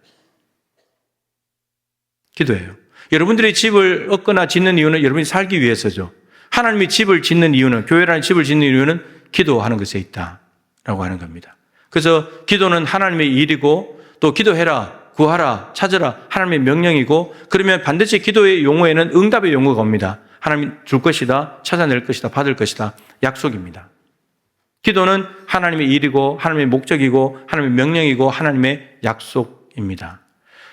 기도예요. 여러분들이 집을 얻거나 짓는 이유는 여러분이 살기 위해서죠. 하나님이 집을 짓는 이유는, 교회라는 집을 짓는 이유는 기도하는 것에 있다라고 하는 겁니다. 그래서 기도는 하나님의 일이고 또 기도해라, 구하라, 찾으라 하나님의 명령이고 그러면 반드시 기도의 용어에는 응답의 용어가 옵니다. 하나님 줄 것이다, 찾아낼 것이다, 받을 것이다, 약속입니다. 기도는 하나님의 일이고 하나님의 목적이고 하나님의 명령이고 하나님의 약속입니다.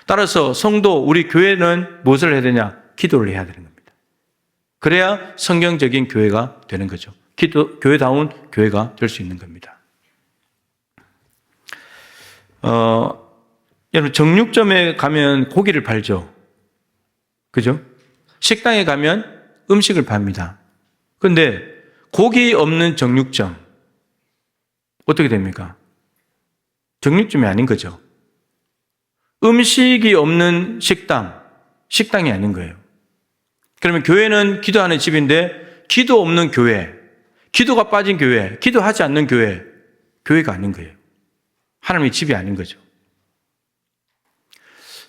따라서 성도, 우리 교회는 무엇을 해야 되냐? 기도를 해야 되는 겁니다. 그래야 성경적인 교회가 되는 거죠. 교회다운 교회가 될 수 있는 겁니다. 여러분, 정육점에 가면 고기를 팔죠. 그죠? 식당에 가면 음식을 팝니다. 그런데 고기 없는 정육점, 어떻게 됩니까? 정육점이 아닌 거죠. 음식이 없는 식당이 아닌 거예요. 그러면 교회는 기도하는 집인데 기도 없는 교회, 기도가 빠진 교회, 기도하지 않는 교회, 교회가 아닌 거예요. 하나님의 집이 아닌 거죠.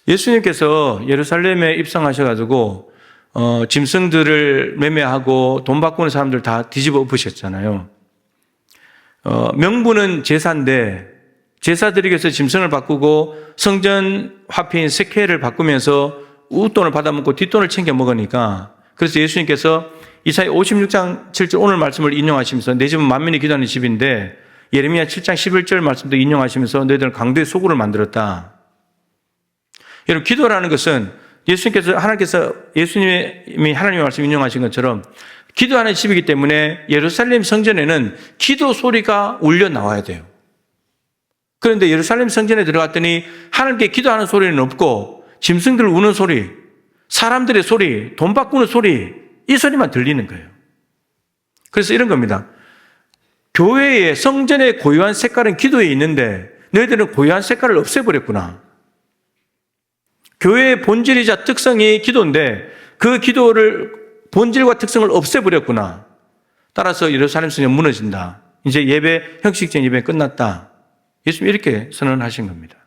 예수님께서 예루살렘에 입성하셔가지고 짐승들을 매매하고 돈 바꾸는 사람들 다 뒤집어 엎으셨잖아요. 명분은 제사인데 제사 드리기 위해서 짐승을 바꾸고 성전 화폐인 세케를 바꾸면서 웃돈을 받아먹고 뒷돈을 챙겨 먹으니까 그래서 예수님께서 이사야 56장 7절 오늘 말씀을 인용하시면서 내 집은 만민이 기도하는 집인데 예레미야 7장 11절 말씀도 인용하시면서 너희들은 강도의 소굴을 만들었다. 여러분, 기도라는 것은 하나님께서 예수님이 하나님의 말씀 인용하신 것처럼 기도하는 집이기 때문에 예루살렘 성전에는 기도 소리가 울려 나와야 돼요. 그런데 예루살렘 성전에 들어갔더니 하나님께 기도하는 소리는 없고 짐승들 우는 소리, 사람들의 소리, 돈 바꾸는 소리, 이 소리만 들리는 거예요. 그래서 이런 겁니다. 교회의 성전의 고유한 색깔은 기도에 있는데 너희들은 고유한 색깔을 없애버렸구나. 교회의 본질이자 특성이 기도인데 그 기도를 본질과 특성을 없애버렸구나. 따라서 예루살렘 성전 무너진다. 이제 예배, 형식적인 예배 끝났다. 예수님이 이렇게 선언하신 겁니다.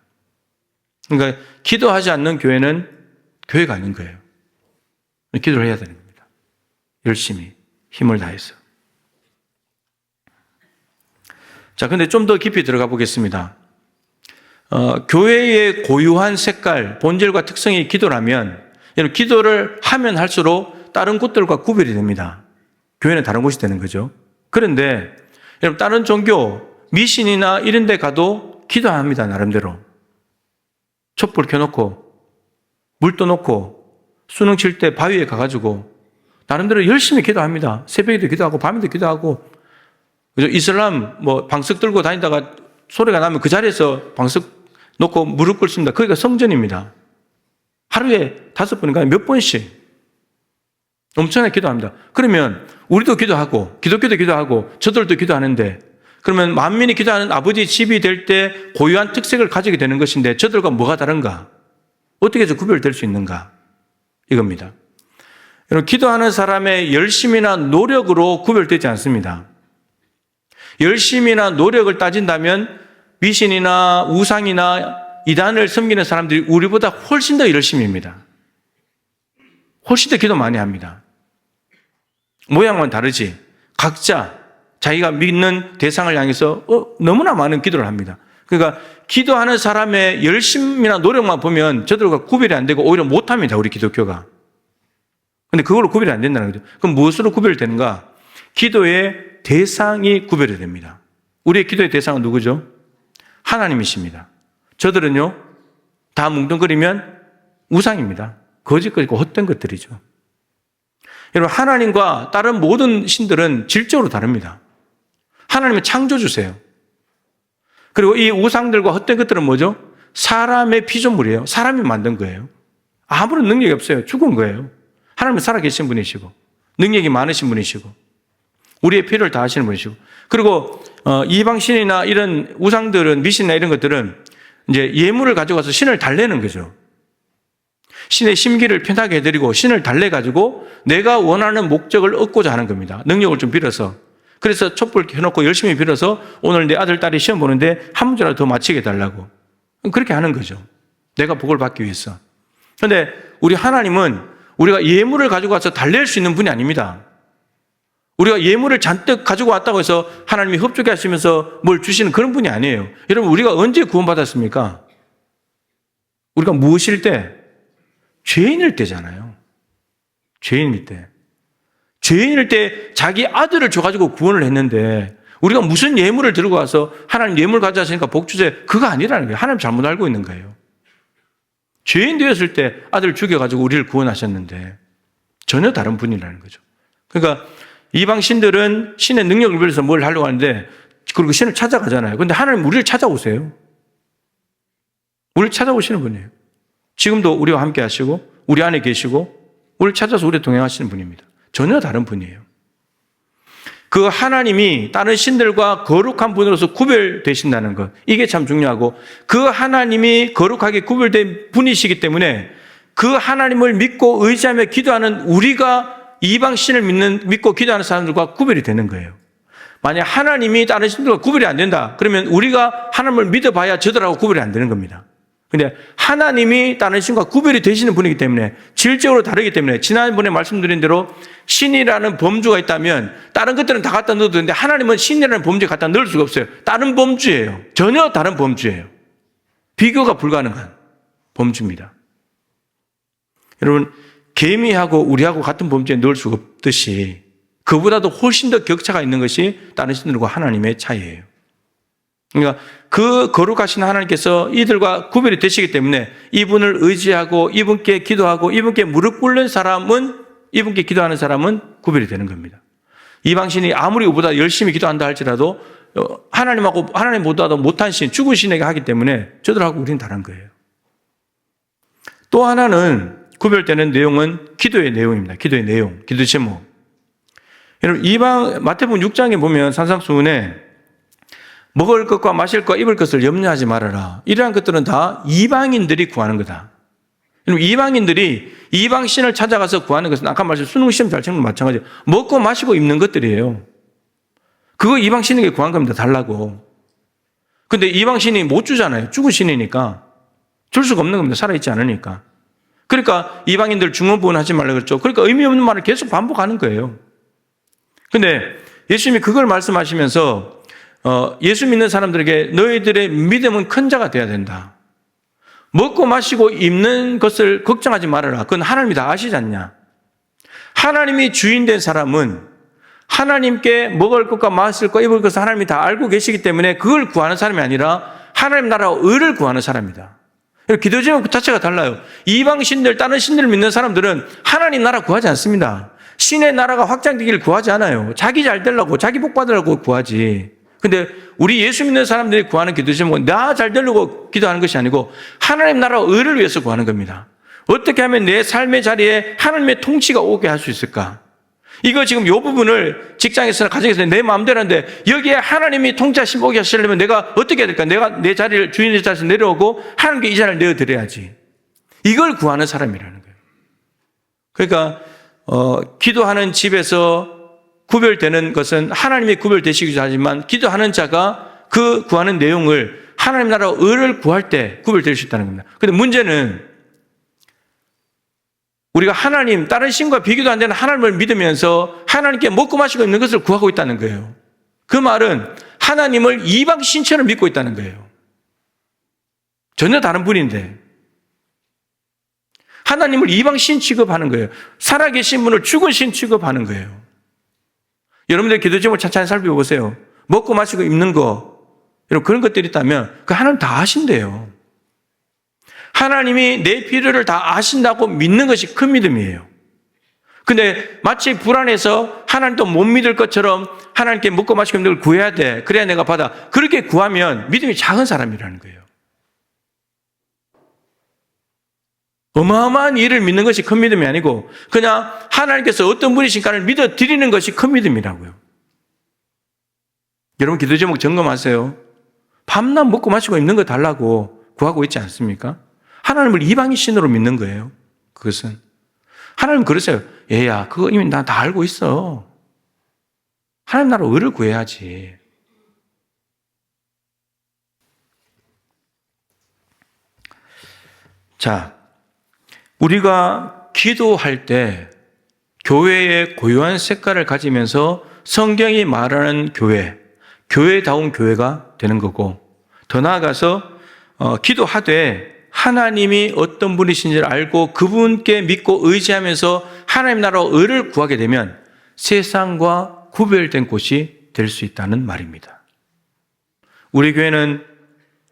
그러니까 기도하지 않는 교회는 교회가 아닌 거예요. 기도를 해야 되는 겁니다. 열심히 힘을 다해서. 자, 근데 좀 더 깊이 들어가 보겠습니다. 교회의 고유한 색깔, 본질과 특성이 기도라면 기도를 하면 할수록 다른 곳들과 구별이 됩니다. 교회는 다른 곳이 되는 거죠. 그런데 여러분 다른 종교, 미신이나 이런 데 가도 기도합니다. 나름대로. 촛불 켜놓고 물도 놓고 수능 칠 때 바위에 가가지고 나름대로 열심히 기도합니다. 새벽에도 기도하고 밤에도 기도하고 이슬람 방석 들고 다니다가 소리가 나면 그 자리에서 방석 놓고 무릎 꿇습니다. 거기가 성전입니다. 하루에 5번인가 몇 번씩 엄청나게 기도합니다. 그러면 우리도 기도하고 기독교도 기도하고 저들도 기도하는데 그러면 만민이 기도하는 아버지 집이 될 때 고유한 특색을 가지게 되는 것인데 저들과 뭐가 다른가? 어떻게 해서 구별될 수 있는가? 이겁니다. 여러분, 기도하는 사람의 열심이나 노력으로 구별되지 않습니다. 열심이나 노력을 따진다면 미신이나 우상이나 이단을 섬기는 사람들이 우리보다 훨씬 더 열심입니다. 훨씬 더 기도 많이 합니다. 모양은 다르지. 각자 자기가 믿는 대상을 향해서 너무나 많은 기도를 합니다. 그러니까 기도하는 사람의 열심이나 노력만 보면 저들과 구별이 안 되고 오히려 못합니다. 우리 기독교가. 근데 그걸로 구별이 안 된다는 거죠. 그럼 무엇으로 구별이 되는가? 기도의 대상이 구별이 됩니다. 우리의 기도의 대상은 누구죠? 하나님이십니다. 저들은요, 다 뭉뚱그리면 우상입니다. 거짓거리고 헛된 것들이죠. 여러분, 하나님과 다른 모든 신들은 질적으로 다릅니다. 하나님은 창조주세요. 그리고 이 우상들과 헛된 것들은 뭐죠? 사람의 피조물이에요. 사람이 만든 거예요. 아무런 능력이 없어요. 죽은 거예요. 하나님은 살아계신 분이시고 능력이 많으신 분이시고 우리의 필요를 다 하시는 분이시고 그리고 이방신이나 이런 우상들은 미신이나 이런 것들은 이제 예물을 가져가서 신을 달래는 거죠. 신의 심기를 편하게 해드리고 신을 달래가지고 내가 원하는 목적을 얻고자 하는 겁니다. 능력을 좀 빌어서. 그래서 촛불 켜놓고 열심히 빌어서 오늘 내 아들, 딸이 시험 보는데 한 문제라도 더 맞히게 해달라고. 그렇게 하는 거죠. 내가 복을 받기 위해서. 그런데 우리 하나님은 우리가 예물을 가지고 와서 달랠 수 있는 분이 아닙니다. 우리가 예물을 잔뜩 가지고 왔다고 해서 하나님이 흡족해 하시면서 뭘 주시는 그런 분이 아니에요. 여러분, 우리가 언제 구원받았습니까? 우리가 무엇일 때? 죄인일 때잖아요. 죄인일 때. 죄인일 때 자기 아들을 줘가지고 구원을 했는데 우리가 무슨 예물을 들고 와서 하나님 예물 가져왔으니까 복 주세요. 그거 아니라는 거예요. 하나님 잘못 알고 있는 거예요. 죄인 되었을 때 아들을 죽여가지고 우리를 구원하셨는데 전혀 다른 분이라는 거죠. 그러니까 이방 신들은 신의 능력을 빌어서 뭘 하려고 하는데 그리고 신을 찾아가잖아요. 그런데 하나님 우리를 찾아오세요. 우리를 찾아오시는 분이에요. 지금도 우리와 함께 하시고 우리 안에 계시고 우리를 찾아서 우리를 동행하시는 분입니다. 전혀 다른 분이에요. 그 하나님이 다른 신들과 거룩한 분으로서 구별되신다는 것, 이게 참 중요하고 그 하나님이 거룩하게 구별된 분이시기 때문에 그 하나님을 믿고 의지하며 기도하는 우리가 이방 신을 믿고 기도하는 사람들과 구별이 되는 거예요. 만약 하나님이 다른 신들과 구별이 안 된다, 그러면 우리가 하나님을 믿어봐야 저들하고 구별이 안 되는 겁니다. 근데 하나님이 다른 신과 구별이 되시는 분이기 때문에 질적으로 다르기 때문에 지난번에 말씀드린 대로 신이라는 범주가 있다면 다른 것들은 다 갖다 넣어도 되는데 하나님은 신이라는 범주에 갖다 넣을 수가 없어요. 다른 범주예요. 전혀 다른 범주예요. 비교가 불가능한 범주입니다. 여러분, 개미하고 우리하고 같은 범주에 넣을 수가 없듯이 그보다도 훨씬 더 격차가 있는 것이 다른 신들과 하나님의 차이예요. 그러니까 그 거룩하신 하나님께서 이들과 구별이 되시기 때문에 이분을 의지하고 이분께 기도하고 이분께 무릎 꿇는 사람은 이분께 기도하는 사람은 구별이 되는 겁니다. 이방신이 아무리 우리보다 열심히 기도한다 할지라도 하나님보다도 못한 신, 죽은 신에게 하기 때문에 저들하고 우리는 다른 거예요. 또 하나는 구별되는 내용은 기도의 내용입니다. 기도의 내용, 기도 제목. 여러분, 마태복음 6장에 보면 산상수훈에 먹을 것과 마실 것, 입을 것을 염려하지 말아라. 이러한 것들은 다 이방인들이 구하는 거다. 여러분, 이방인들이 이방신을 찾아가서 구하는 것은 아까 말씀 수능시험 잘 치는 거 마찬가지예요. 먹고 마시고 입는 것들이에요. 그거 이방신에게 구한 겁니다. 달라고. 근데 이방신이 못 주잖아요. 죽은 신이니까. 줄 수가 없는 겁니다. 살아있지 않으니까. 그러니까 이방인들 중언부언 하지 말라고 그랬죠. 그러니까 의미 없는 말을 계속 반복하는 거예요. 근데 예수님이 그걸 말씀하시면서 예수 믿는 사람들에게 너희들의 믿음은 큰 자가 돼야 된다. 먹고 마시고 입는 것을 걱정하지 말아라. 그건 하나님이 다 아시지 않냐. 하나님이 주인 된 사람은 하나님께 먹을 것과 마실 것, 입을 것을 하나님이 다 알고 계시기 때문에 그걸 구하는 사람이 아니라 하나님 나라와 의를 구하는 사람이다. 기도 제목 자체가 달라요. 이방신들, 다른 신들을 믿는 사람들은 하나님 나라 구하지 않습니다. 신의 나라가 확장되기를 구하지 않아요. 자기 잘 되려고, 자기 복 받으려고 구하지. 근데 우리 예수 믿는 사람들이 구하는 기도 제목은 나 잘 되려고 기도하는 것이 아니고 하나님 나라와 의를 위해서 구하는 겁니다. 어떻게 하면 내 삶의 자리에 하나님의 통치가 오게 할 수 있을까? 이거 지금 이 부분을 직장에서나 가정에서 내 마음대로 하는데 여기에 하나님이 통치하심 오게 하시려면 내가 어떻게 해야 될까? 내가 내 자리를 주인의 자리에서 내려오고 하나님께 이 자리를 내어드려야지. 이걸 구하는 사람이라는 거예요. 그러니까 기도하는 집에서 구별되는 것은 하나님이 구별되시기도 하지만 기도하는 자가 그 구하는 내용을 하나님 나라 의를 구할 때 구별될 수 있다는 겁니다. 그런데 문제는 우리가 하나님, 다른 신과 비교도 안 되는 하나님을 믿으면서 하나님께 먹고 마시고 있는 것을 구하고 있다는 거예요. 그 말은 하나님을 이방 신처럼 믿고 있다는 거예요. 전혀 다른 분인데 하나님을 이방 신 취급하는 거예요. 살아계신 분을 죽은 신 취급하는 거예요. 여러분들 기도 제목을 차차히 살펴보세요. 먹고 마시고 입는 거, 여러분 그런 것들이 있다면 그 하나님 다 아신대요. 하나님이 내 필요를 다 아신다고 믿는 것이 큰 믿음이에요. 근데 마치 불안해서 하나님도 못 믿을 것처럼 하나님께 먹고 마시고 입는 걸 구해야 돼. 그래야 내가 받아. 그렇게 구하면 믿음이 작은 사람이라는 거예요. 어마어마한 일을 믿는 것이 큰 믿음이 아니고 그냥 하나님께서 어떤 분이신가를 믿어드리는 것이 큰 믿음이라고요. 여러분 기도 제목 점검하세요. 밤낮 먹고 마시고 입는 거 달라고 구하고 있지 않습니까? 하나님을 이방인 신으로 믿는 거예요. 그것은. 하나님 그러세요. 얘야 그거 이미 나 다 알고 있어. 하나님 나라 의를 구해야지. 자, 우리가 기도할 때 교회의 고유한 색깔을 가지면서 성경이 말하는 교회, 교회다운 교회가 되는 거고 더 나아가서 기도하되 하나님이 어떤 분이신지를 알고 그분께 믿고 의지하면서 하나님 나라와 의를 구하게 되면 세상과 구별된 곳이 될 수 있다는 말입니다. 우리 교회는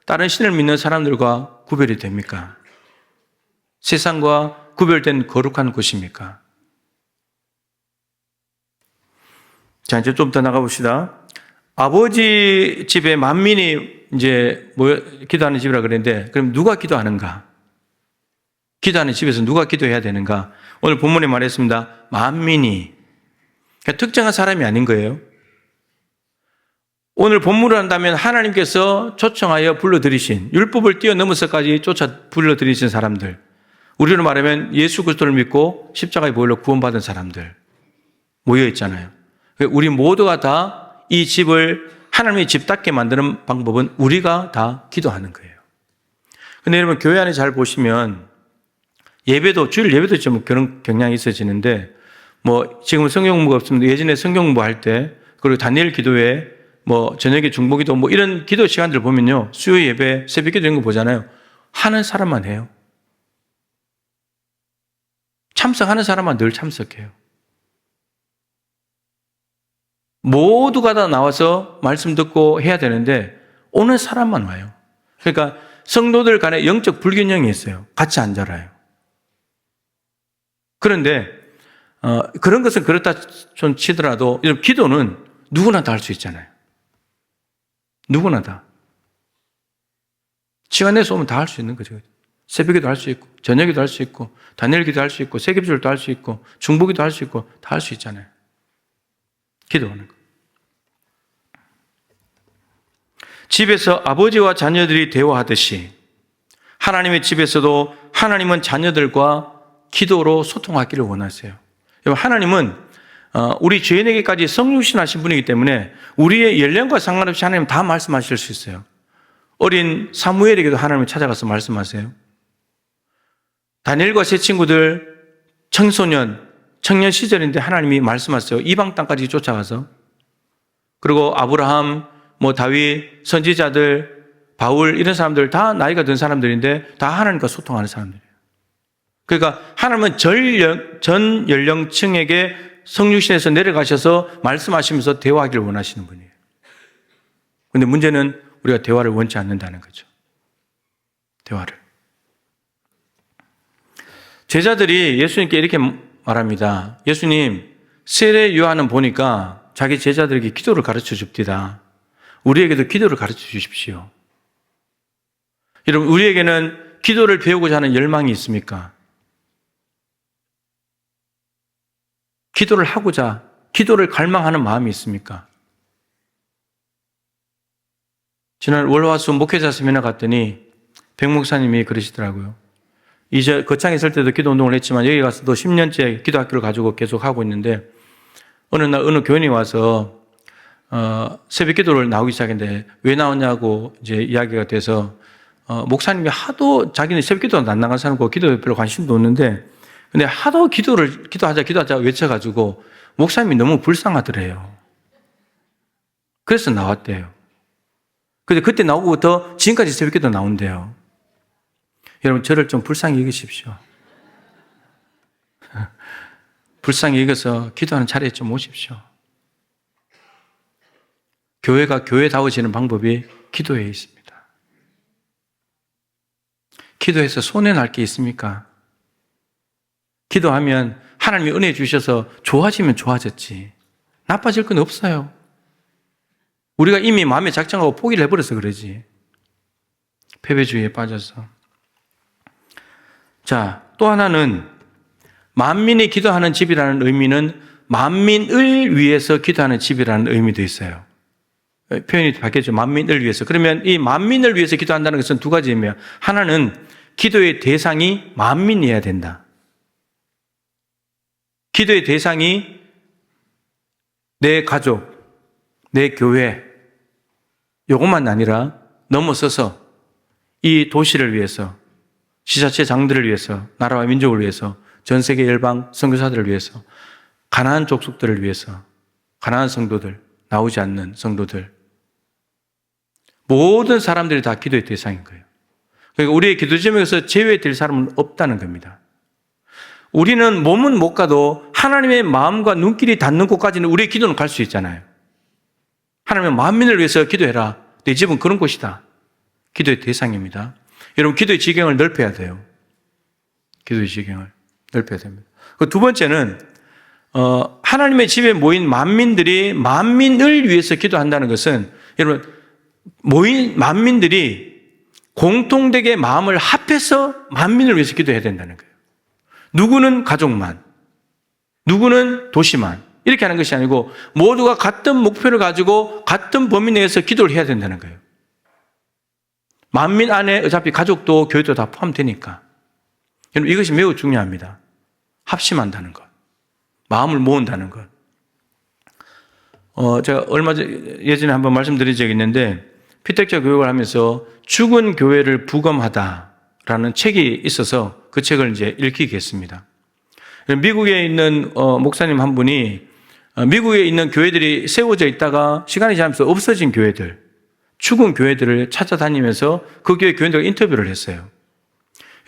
다른 신을 믿는 사람들과 구별이 됩니까? 세상과 구별된 거룩한 곳입니까? 자, 이제 좀 더 나가봅시다. 아버지 집에 만민이 이제 기도하는 집이라 그랬는데, 그럼 누가 기도하는가? 기도하는 집에서 누가 기도해야 되는가? 오늘 본문에 말했습니다. 만민이. 그러니까 특정한 사람이 아닌 거예요. 오늘 본문을 한다면 하나님께서 초청하여 불러들이신, 율법을 뛰어넘어서까지 불러들이신 사람들. 우리로 말하면 예수 그리스도를 믿고 십자가의 보혈로 구원받은 사람들 모여 있잖아요. 우리 모두가 다 이 집을 하나님의 집답게 만드는 방법은 우리가 다 기도하는 거예요. 근데 여러분 교회 안에 잘 보시면 예배도 주일 예배도 좀 그런 경향이 있어지는데 지금은 성경 공부가 없습니다. 예전에 성경 공부할 때 그리고 다니엘 기도회 저녁에 중보기도 이런 기도 시간들 보면요 수요 예배 새벽 기도 이런 거 보잖아요. 하는 사람만 해요. 참석하는 사람만 늘 참석해요. 모두가 다 나와서 말씀 듣고 해야 되는데 오는 사람만 와요. 그러니까 성도들 간에 영적 불균형이 있어요. 같이 안 자라요. 그런데 그런 것은 그렇다 좀 치더라도 기도는 누구나 다 할 수 있잖아요. 누구나 다. 시간 내서 오면 다 할 수 있는 거죠. 새벽에도 할 수 있고, 저녁에도 할 수 있고, 다니엘기도 할 수 있고, 세계주일도 할 수 있고, 중보기도 할 수 있고, 다 할 수 있잖아요. 기도하는 거. 집에서 아버지와 자녀들이 대화하듯이 하나님의 집에서도 하나님은 자녀들과 기도로 소통하기를 원하세요. 하나님은 우리 죄인에게까지 성육신하신 분이기 때문에 우리의 연령과 상관없이 하나님 다 말씀하실 수 있어요. 어린 사무엘에게도 하나님을 찾아가서 말씀하세요. 다니엘과 세 친구들 청소년, 청년 시절인데 하나님이 말씀하세요. 이방 땅까지 쫓아가서. 그리고 아브라함, 다윗, 선지자들, 바울 이런 사람들 다 나이가 든 사람들인데 다 하나님과 소통하는 사람들이에요. 그러니까 하나님은 전 연령층에게 성육신에서 내려가셔서 말씀하시면서 대화하기를 원하시는 분이에요. 그런데 문제는 우리가 대화를 원치 않는다는 거죠. 대화를. 제자들이 예수님께 이렇게 말합니다. 예수님, 세례 요한은 보니까 자기 제자들에게 기도를 가르쳐 줍디다. 우리에게도 기도를 가르쳐 주십시오. 여러분, 우리에게는 기도를 배우고자 하는 열망이 있습니까? 기도를 하고자, 기도를 갈망하는 마음이 있습니까? 지난 월화수 목회자 세미나 갔더니 백 목사님이 그러시더라고요. 이제 거창에 있을 때도 기도 운동을 했지만 여기 가서도 10년째 기도 학교를 가지고 계속 하고 있는데 어느 날 어느 교인이 와서 새벽 기도를 나오기 시작했는데 왜 나오냐고 이제 이야기가 돼서 목사님이 하도 자기는 새벽 기도도 안 나간 사람고 기도에 별로 관심도 없는데 근데 하도 기도하자 외쳐가지고 목사님이 너무 불쌍하더래요. 그래서 나왔대요. 근데 그때 나오고부터 지금까지 새벽 기도 나온대요. 여러분, 저를 좀 불쌍히 여기십시오. 불쌍히 여겨서 기도하는 자리에 좀 오십시오. 교회가 교회다워지는 방법이 기도에 있습니다. 기도해서 손해날 게 있습니까? 기도하면 하나님이 은혜 주셔서 좋아지면 좋아졌지. 나빠질 건 없어요. 우리가 이미 마음에 작정하고 포기를 해버려서 그러지. 패배주의에 빠져서. 자, 또 하나는 만민이 기도하는 집이라는 의미는 만민을 위해서 기도하는 집이라는 의미도 있어요. 표현이 바뀌었죠. 만민을 위해서. 그러면 이 만민을 위해서 기도한다는 것은 두 가지 의미예요. 하나는 기도의 대상이 만민이어야 된다. 기도의 대상이 내 가족, 내 교회, 이것만 아니라 넘어서서 이 도시를 위해서, 지자체 장들을 위해서, 나라와 민족을 위해서, 전 세계 열방 선교사들을 위해서, 가난한 족속들을 위해서, 가난한 성도들, 나오지 않는 성도들, 모든 사람들이 다 기도의 대상인 거예요. 그러니까 우리의 기도 제목에서 제외될 사람은 없다는 겁니다. 우리는 몸은 못 가도 하나님의 마음과 눈길이 닿는 곳까지는 우리의 기도는 갈 수 있잖아요. 하나님의 만민을 위해서 기도해라. 내 집은 그런 곳이다. 기도의 대상입니다. 여러분, 기도의 지경을 넓혀야 돼요. 기도의 지경을 넓혀야 됩니다. 두 번째는 하나님의 집에 모인 만민들이 만민을 위해서 기도한다는 것은 여러분, 모인 만민들이 공통되게 마음을 합해서 만민을 위해서 기도해야 된다는 거예요. 누구는 가족만, 누구는 도시만 이렇게 하는 것이 아니고 모두가 같은 목표를 가지고 같은 범위 내에서 기도를 해야 된다는 거예요. 만민 안에 어차피 가족도 교회도 다 포함되니까. 여러분, 이것이 매우 중요합니다. 합심한다는 것, 마음을 모은다는 것. 제가 예전에 한번 말씀드린 적이 있는데 피택자 교육을 하면서 죽은 교회를 부검하다라는 책이 있어서 그 책을 이제 읽히게 했습니다. 미국에 있는 목사님 한 분이 미국에 있는 교회들이 세워져 있다가 시간이 지나면서 없어진 교회들, 죽은 교회들을 찾아다니면서 그 교회 교인들과 인터뷰를 했어요.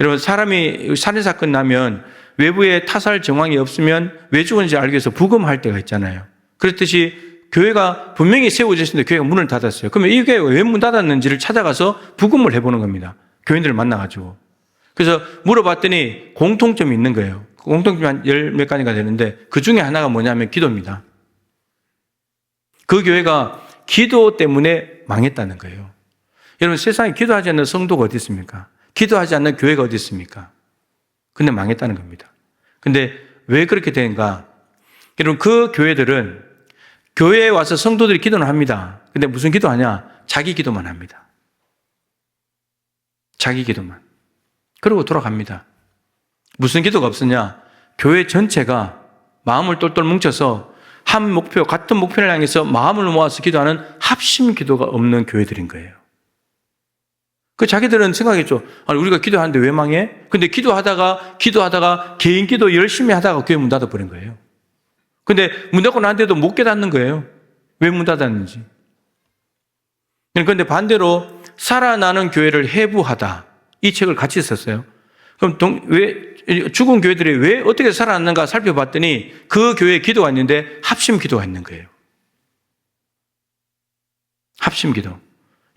여러분, 사람이 살인사건 나면 외부에 타살 정황이 없으면 왜 죽은지 알기 위해서 부검할 때가 있잖아요. 그렇듯이 교회가 분명히 세워져 있는데 교회가 문을 닫았어요. 그러면 이 교회가 왜 문 닫았는지를 찾아가서 부검을 해보는 겁니다. 교인들을 만나가지고. 그래서 물어봤더니 공통점이 있는 거예요. 공통점이 한 10몇 가지가 되는데 그 중에 하나가 뭐냐면 기도입니다. 그 교회가 기도 때문에 망했다는 거예요. 여러분, 세상에 기도하지 않는 성도가 어디 있습니까? 기도하지 않는 교회가 어디 있습니까? 근데 망했다는 겁니다. 근데 왜 그렇게 되는가? 여러분, 그 교회들은 교회에 와서 성도들이 기도는 합니다. 근데 무슨 기도하냐? 자기 기도만 합니다. 자기 기도만. 그러고 돌아갑니다. 무슨 기도가 없었냐? 교회 전체가 마음을 똘똘 뭉쳐서 한 목표, 같은 목표를 향해서 마음을 모아서 기도하는 합심 기도가 없는 교회들인 거예요. 그 자기들은 생각했죠. 아니, 우리가 기도하는데 왜 망해? 근데 기도하다가 개인 기도 열심히 하다가 교회 문 닫아버린 거예요. 근데 문 닫고 난데도 못 깨닫는 거예요. 왜 문 닫았는지. 그런데 반대로 살아나는 교회를 해부하다. 이 책을 같이 썼어요. 그럼 왜 죽은 교회들이 왜 어떻게 살아났는가 살펴봤더니 그 교회에 기도가 있는데 합심 기도가 있는 거예요. 합심 기도.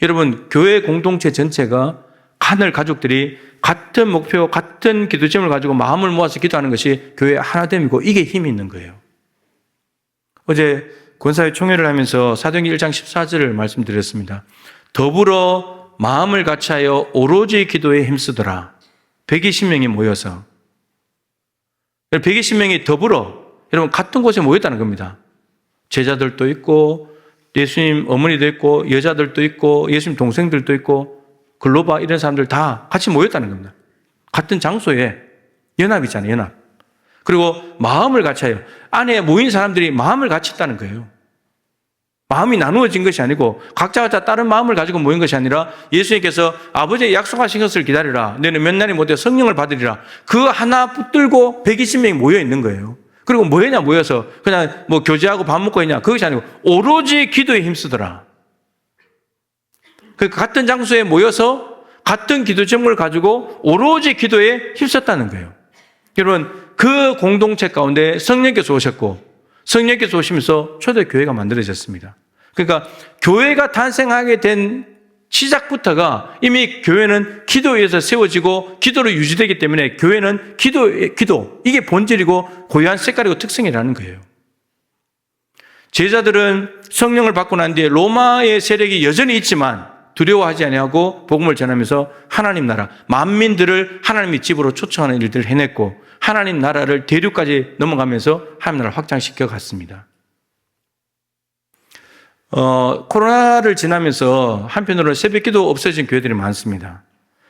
여러분, 교회 공동체 전체가 하늘 가족들이 같은 목표, 같은 기도 제목을 가지고 마음을 모아서 기도하는 것이 교회의 하나됨이고 이게 힘이 있는 거예요. 어제 권사회 총회를 하면서 사도행전 1장 14절을 말씀드렸습니다. 더불어 마음을 같이하여 오로지 기도에 힘쓰더라. 120명이 모여서 120명이 더불어 여러분 같은 곳에 모였다는 겁니다. 제자들도 있고 예수님 어머니도 있고 여자들도 있고 예수님 동생들도 있고 글로바 이런 사람들 다 같이 모였다는 겁니다. 같은 장소에 연합이잖아요. 연합. 그리고 마음을 같이 해요. 안에 모인 사람들이 마음을 같이 했다는 거예요. 마음이 나누어진 것이 아니고 각자가 다른 마음을 가지고 모인 것이 아니라 예수님께서 아버지의 약속하신 것을 기다리라. 너는 몇 날이 못해 성령을 받으리라. 그 하나 붙들고 120명이 모여 있는 거예요. 그리고 뭐 했냐 모여서 그냥 뭐 교제하고 밥 먹고 했냐 그것이 아니고 오로지 기도에 힘쓰더라. 그 같은 장소에 모여서 같은 기도 제목을 가지고 오로지 기도에 힘썼다는 거예요. 여러분, 그 공동체 가운데 성령께서 오셨고 성령께서 오시면서 초대교회가 만들어졌습니다. 그러니까 교회가 탄생하게 된 시작부터가 이미 교회는 기도에 의해서 세워지고 기도로 유지되기 때문에 교회는 기도 이게 본질이고 고유한 색깔이고 특성이라는 거예요. 제자들은 성령을 받고 난 뒤에 로마의 세력이 여전히 있지만 두려워하지 아니하고 복음을 전하면서 하나님 나라, 만민들을 하나님의 집으로 초청하는 일들을 해냈고 하나님 나라를 대륙까지 넘어가면서 하나님 나라를 확장시켜 갔습니다. 코로나를 지나면서 한편으로는 새벽기도 없어진 교회들이 많습니다.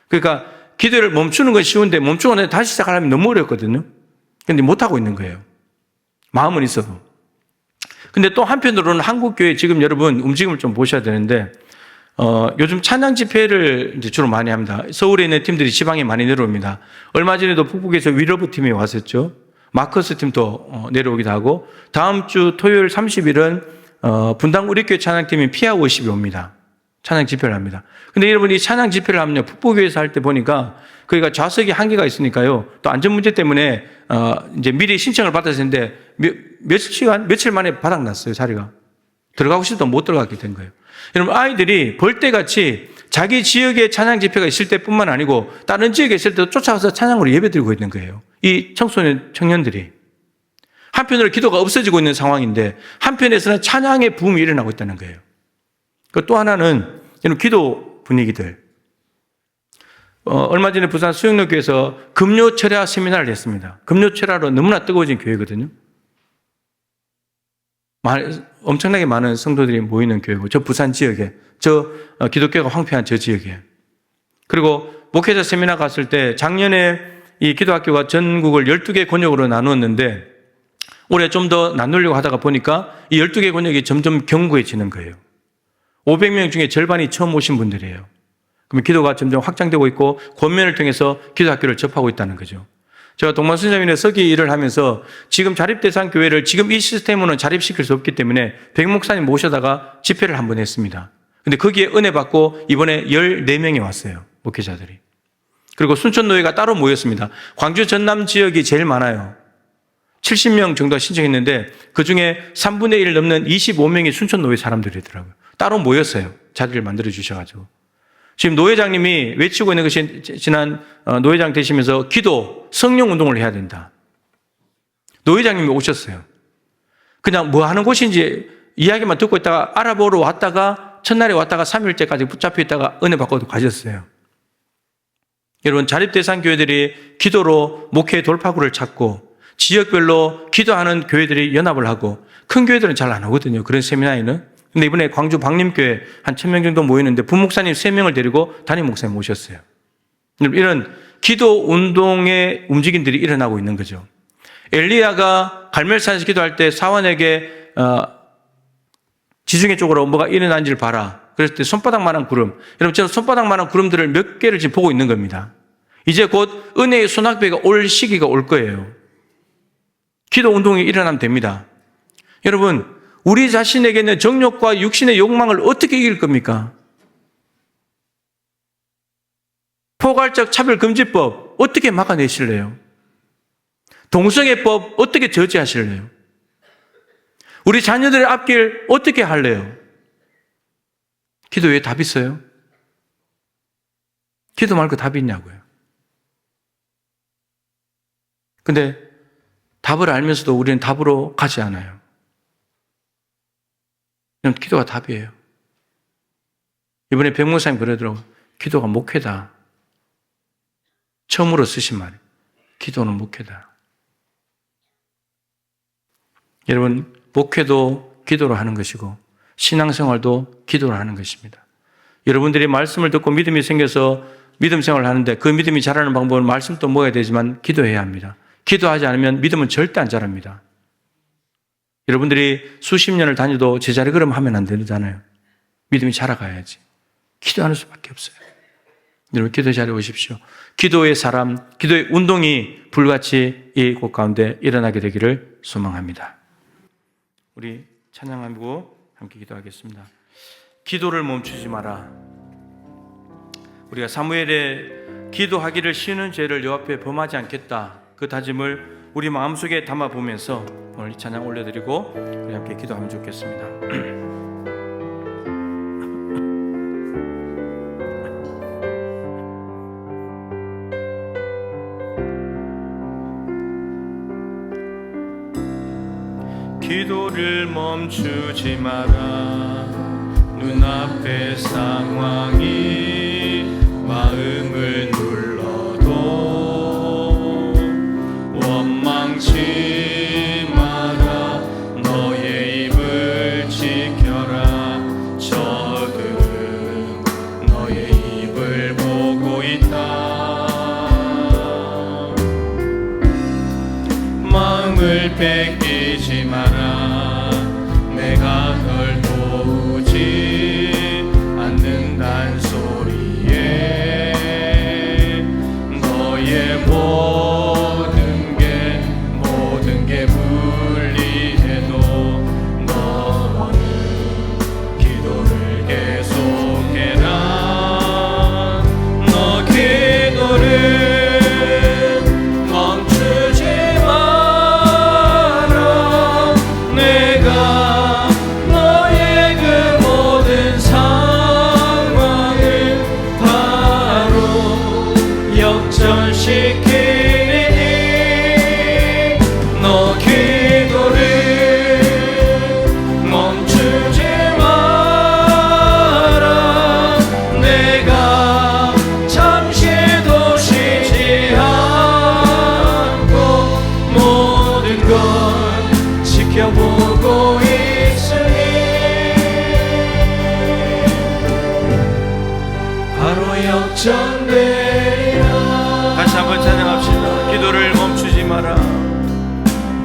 그러니까 기도를 멈추는 건 쉬운데 멈추고 나서 다시 시작하려면 너무 어렵거든요. 그런데 못하고 있는 거예요. 마음은 있어도. 근데 또 한편으로는 한국교회 지금 여러분 움직임을 좀 보셔야 되는데 요즘 찬양 집회를 이제 주로 많이 합니다. 서울에 있는 팀들이 지방에 많이 내려옵니다. 얼마 전에도 북북에서 위러브 팀이 왔었죠. 마커스 팀도 내려오기도 하고 다음 주 토요일 30일은 분당 우리교회 찬양팀이 피아 워십이 옵니다. 찬양 집회를 합니다. 근데 여러분이 찬양 집회를 하면요. 북부교회에서 할 때 보니까 그러니까 좌석이 한계가 있으니까요. 또 안전 문제 때문에 이제 미리 신청을 받아야 되는데 며칠 만에 바닥났어요. 자리가. 들어가고 싶어도 못 들어가게 된 거예요. 여러분, 아이들이 벌떼같이 자기 지역에 찬양 집회가 있을 때뿐만 아니고 다른 지역에 있을 때도 쫓아가서 찬양으로 예배드리고 있는 거예요. 이 청소년 청년들이. 한편으로 기도가 없어지고 있는 상황인데 한편에서는 찬양의 붐이 일어나고 있다는 거예요. 또 하나는 이런 기도 분위기들. 얼마 전에 부산 수영로교에서 금요철야 세미나를 했습니다. 금요철야로 너무나 뜨거워진 교회거든요. 엄청나게 많은 성도들이 모이는 교회고 저 부산 지역에 기독교가 황폐한 저 지역에 그리고 목회자 세미나 갔을 때 작년에 이 기도학교가 전국을 12개 권역으로 나누었는데 올해 좀 더 나누려고 하다가 보니까 이 12개 권역이 점점 견고해지는 거예요. 500명 중에 절반이 처음 오신 분들이에요. 그러면 기도가 점점 확장되고 있고 권면을 통해서 기도학교를 접하고 있다는 거죠. 제가 동방선자민회 서기 일을 하면서 지금 자립대상 교회를 지금 이 시스템으로는 자립시킬 수 없기 때문에 백 목사님 모셔다가 집회를 한번 했습니다. 근데 거기에 은혜 받고 이번에 14명이 왔어요. 목회자들이. 그리고 순천노회가 따로 모였습니다. 광주 전남 지역이 제일 많아요. 70명 정도가 신청했는데 그중에 3분의 1 넘는 25명이 순천노회 사람들이더라고요. 따로 모였어요. 자리를 만들어 주셔가지고. 지금 노회장님이 외치고 있는 것이 지난 노회장 되시면서 기도, 성령 운동을 해야 된다. 노회장님이 오셨어요. 그냥 뭐 하는 곳인지 이야기만 듣고 있다가 알아보러 왔다가 첫날에 왔다가 3일째까지 붙잡혀 있다가 은혜 받고 가셨어요. 여러분, 자립대상 교회들이 기도로 목회 돌파구를 찾고 지역별로 기도하는 교회들이 연합을 하고, 큰 교회들은 잘 안 하거든요, 그런 세미나에는. 근데 이번에 광주 박림교회 한 1000명 정도 모이는데 부목사님 3명을 데리고 담임 목사님 모셨어요. 이런 기도 운동의 움직임들이 일어나고 있는 거죠. 엘리야가 갈멜산에서 기도할 때 사원에게 지중해 쪽으로 뭐가 일어난지를 봐라. 그랬을 때 손바닥만한 구름. 여러분, 저는 손바닥만한 구름들을 몇 개를 지금 보고 있는 겁니다. 이제 곧 은혜의 소낙비가 올 시기가 올 거예요. 기도 운동이 일어나면 됩니다. 여러분, 우리 자신에게 있는 정욕과 육신의 욕망을 어떻게 이길 겁니까? 포괄적 차별금지법 어떻게 막아내실래요? 동성애법 어떻게 저지하실래요? 우리 자녀들의 앞길 어떻게 할래요? 기도에 답 있어요? 기도 말고 답이 있냐고요. 근데 답을 알면서도 우리는 답으로 가지 않아요. 그럼 기도가 답이에요. 이번에 백목사님 그러더라고요. 기도가 목회다. 처음으로 쓰신 말이에요. 기도는 목회다. 여러분, 목회도 기도로 하는 것이고 신앙생활도 기도로 하는 것입니다. 여러분들이 말씀을 듣고 믿음이 생겨서 믿음 생활을 하는데 그 믿음이 자라는 방법은 말씀도 먹어야 되지만 기도해야 합니다. 기도하지 않으면 믿음은 절대 안 자랍니다. 여러분들이 수십 년을 다녀도 제자리 걸음하면 안 되잖아요. 믿음이 자라가야지. 기도하는 수밖에 없어요. 여러분, 기도 자리에 오십시오. 기도의 사람, 기도의 운동이 불같이 이 곳 가운데 일어나게 되기를 소망합니다. 우리 찬양하고 함께 기도하겠습니다. 기도를 멈추지 마라. 우리가 사무엘의 기도하기를 쉬는 죄를 여 앞에 범하지 않겠다, 그 다짐을 우리 마음속에 담아보면서 오늘 이 찬양 올려드리고 우리 함께 기도하면 좋겠습니다. 기도를 멈추지 마라. 눈앞의 상황이 마음을 눌러도 원망치 마라. 너의 입을 지켜라. 저들은 너의 입을 보고 있다. 마음을 뺏기지 마라. 내가 널 도우지 않는단 소리에 너의 모든 게 불리해도 너는 기도를 계속해라. 너 기도를 멈추지 마라. 내가 너의 그 모든 상황을 바로 역전시키니 너 기도를 멈추지 마라. 내가 잠시도 쉬지 않고 모든 걸 지켜보고 있으니 바로 역전되리라. 다시 한번 찬양합시다. 기도를 멈추지 마라.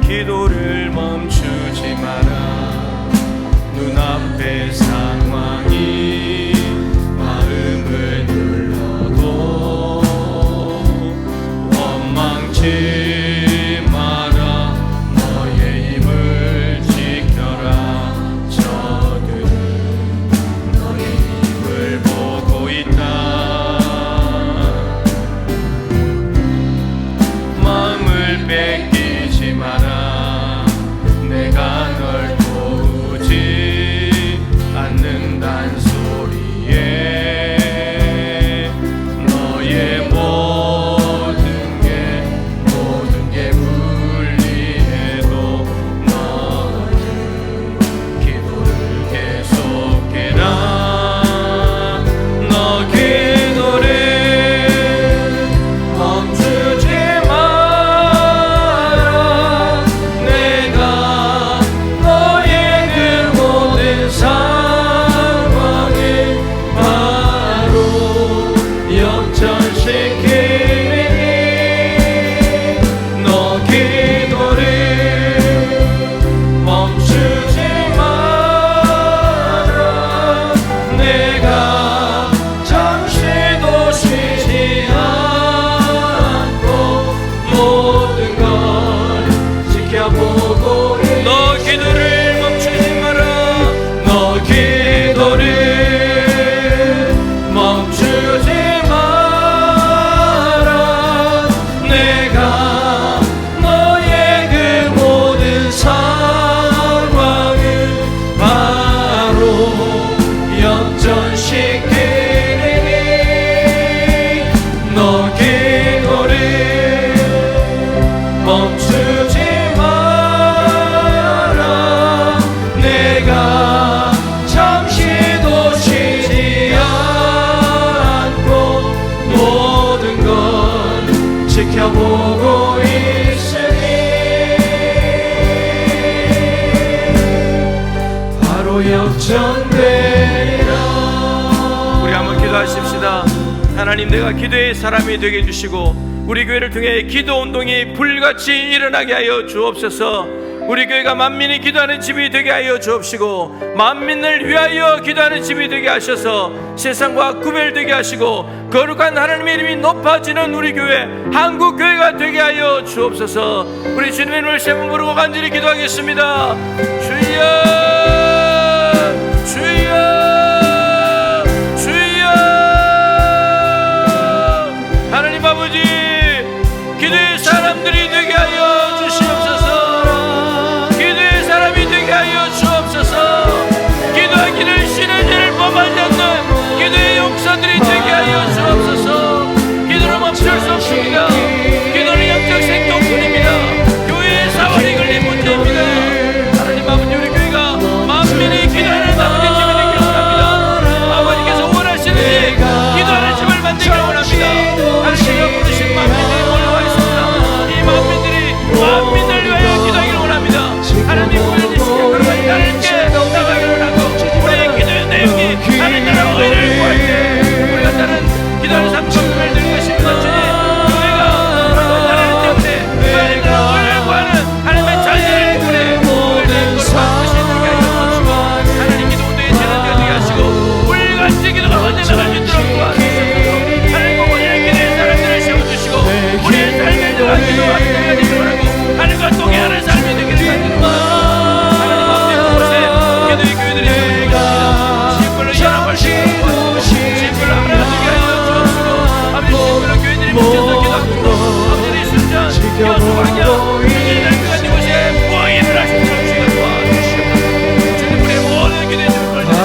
기도를 멈추지 마라. 눈앞의 상황이 마음을 눌러도 원망치 마라. 너의 입을 지켜라. 저들은 너의 입을 보고 있다. 마음을 뺏기지 마라. 바로 역전되리라. 우리 한번 기도하십시다. 하나님, 내가 기도의 사람이 되게 해주시고 우리 교회를 통해 기도 운동이 불같이 일어나게 하여 주옵소서. 우리 교회가 만민이 기도하는 집이 되게 하여 주옵시고 만민을 위하여 기도하는 집이 되게 하셔서 세상과 구별되게 하시고 거룩한 하나님의 이름이 높아지는 우리 교회 한국교회가 되게 하여 주옵소서. 우리 주님의 이름을 세 번 부르고 간절히 기도하겠습니다. 주여, 주여, 주여. 하나님 아버지, 기도의 사람들이 되게 하여 주시옵소서. 기도의 사람이 되게 하여 주옵소서. 기도하기를 신의 죄를 범하지 않는 기도의 용사들이 되게 하여 주옵소서. 기도로 멈출 수 없습니다. 기도는 영적 생동뿐입니다. 교회의 사원이 걸린 문제입니다. 하나님 아버지, 우리 교회가 만민이 기도하는 아버지 집이 되기를 원합니다. 아버지께서 원하시는지 기도하는 집을 만들기를 원합니다. 하나님께서 부르신 만민들이 올라와 있습니다. 이 만민들이 만민을 위하여 기도하기를 원합니다. 하나님 보여주시고 그러면 하나님께 나가기를 원하고 우리의 기도의 내용이 하나님 나라 의를 구할 때 우리가 다른 기도하는 삶과 구별될 것입니다. 주님, 교회가 하나님 때문에 하나님 나라 의를 구하는 하나님의 자녀들 때문에 구별될 것을 반드시 되게 하여 주시고 하나님 기도 운동의 재능자 되게 하시고 불같이 기도가 언제나 갈 수 있도록 도와주시옵소서. 하나님 오늘의 기도의 사람들을 세워주시고 우리의 삶에 들어간 기도가 되기를 원하고 하나님과 동행하는 삶이 되기를 간절히 하나님 아버지, 그곳에 기도의 교회들이 세워집니다. 신불로 연합할 수 있도록 도와주시고 신불로 하나 되게 하여 주옵시고 아버지, 신불로 교회들이 뭉쳐서 기도하고 아버지 순전 여수광야 주님의 날개가 이곳에 무항인을 하시도록 주시고 도와주시옵소서. 주님, 우리의 모든 기도의 집을 걸어주시고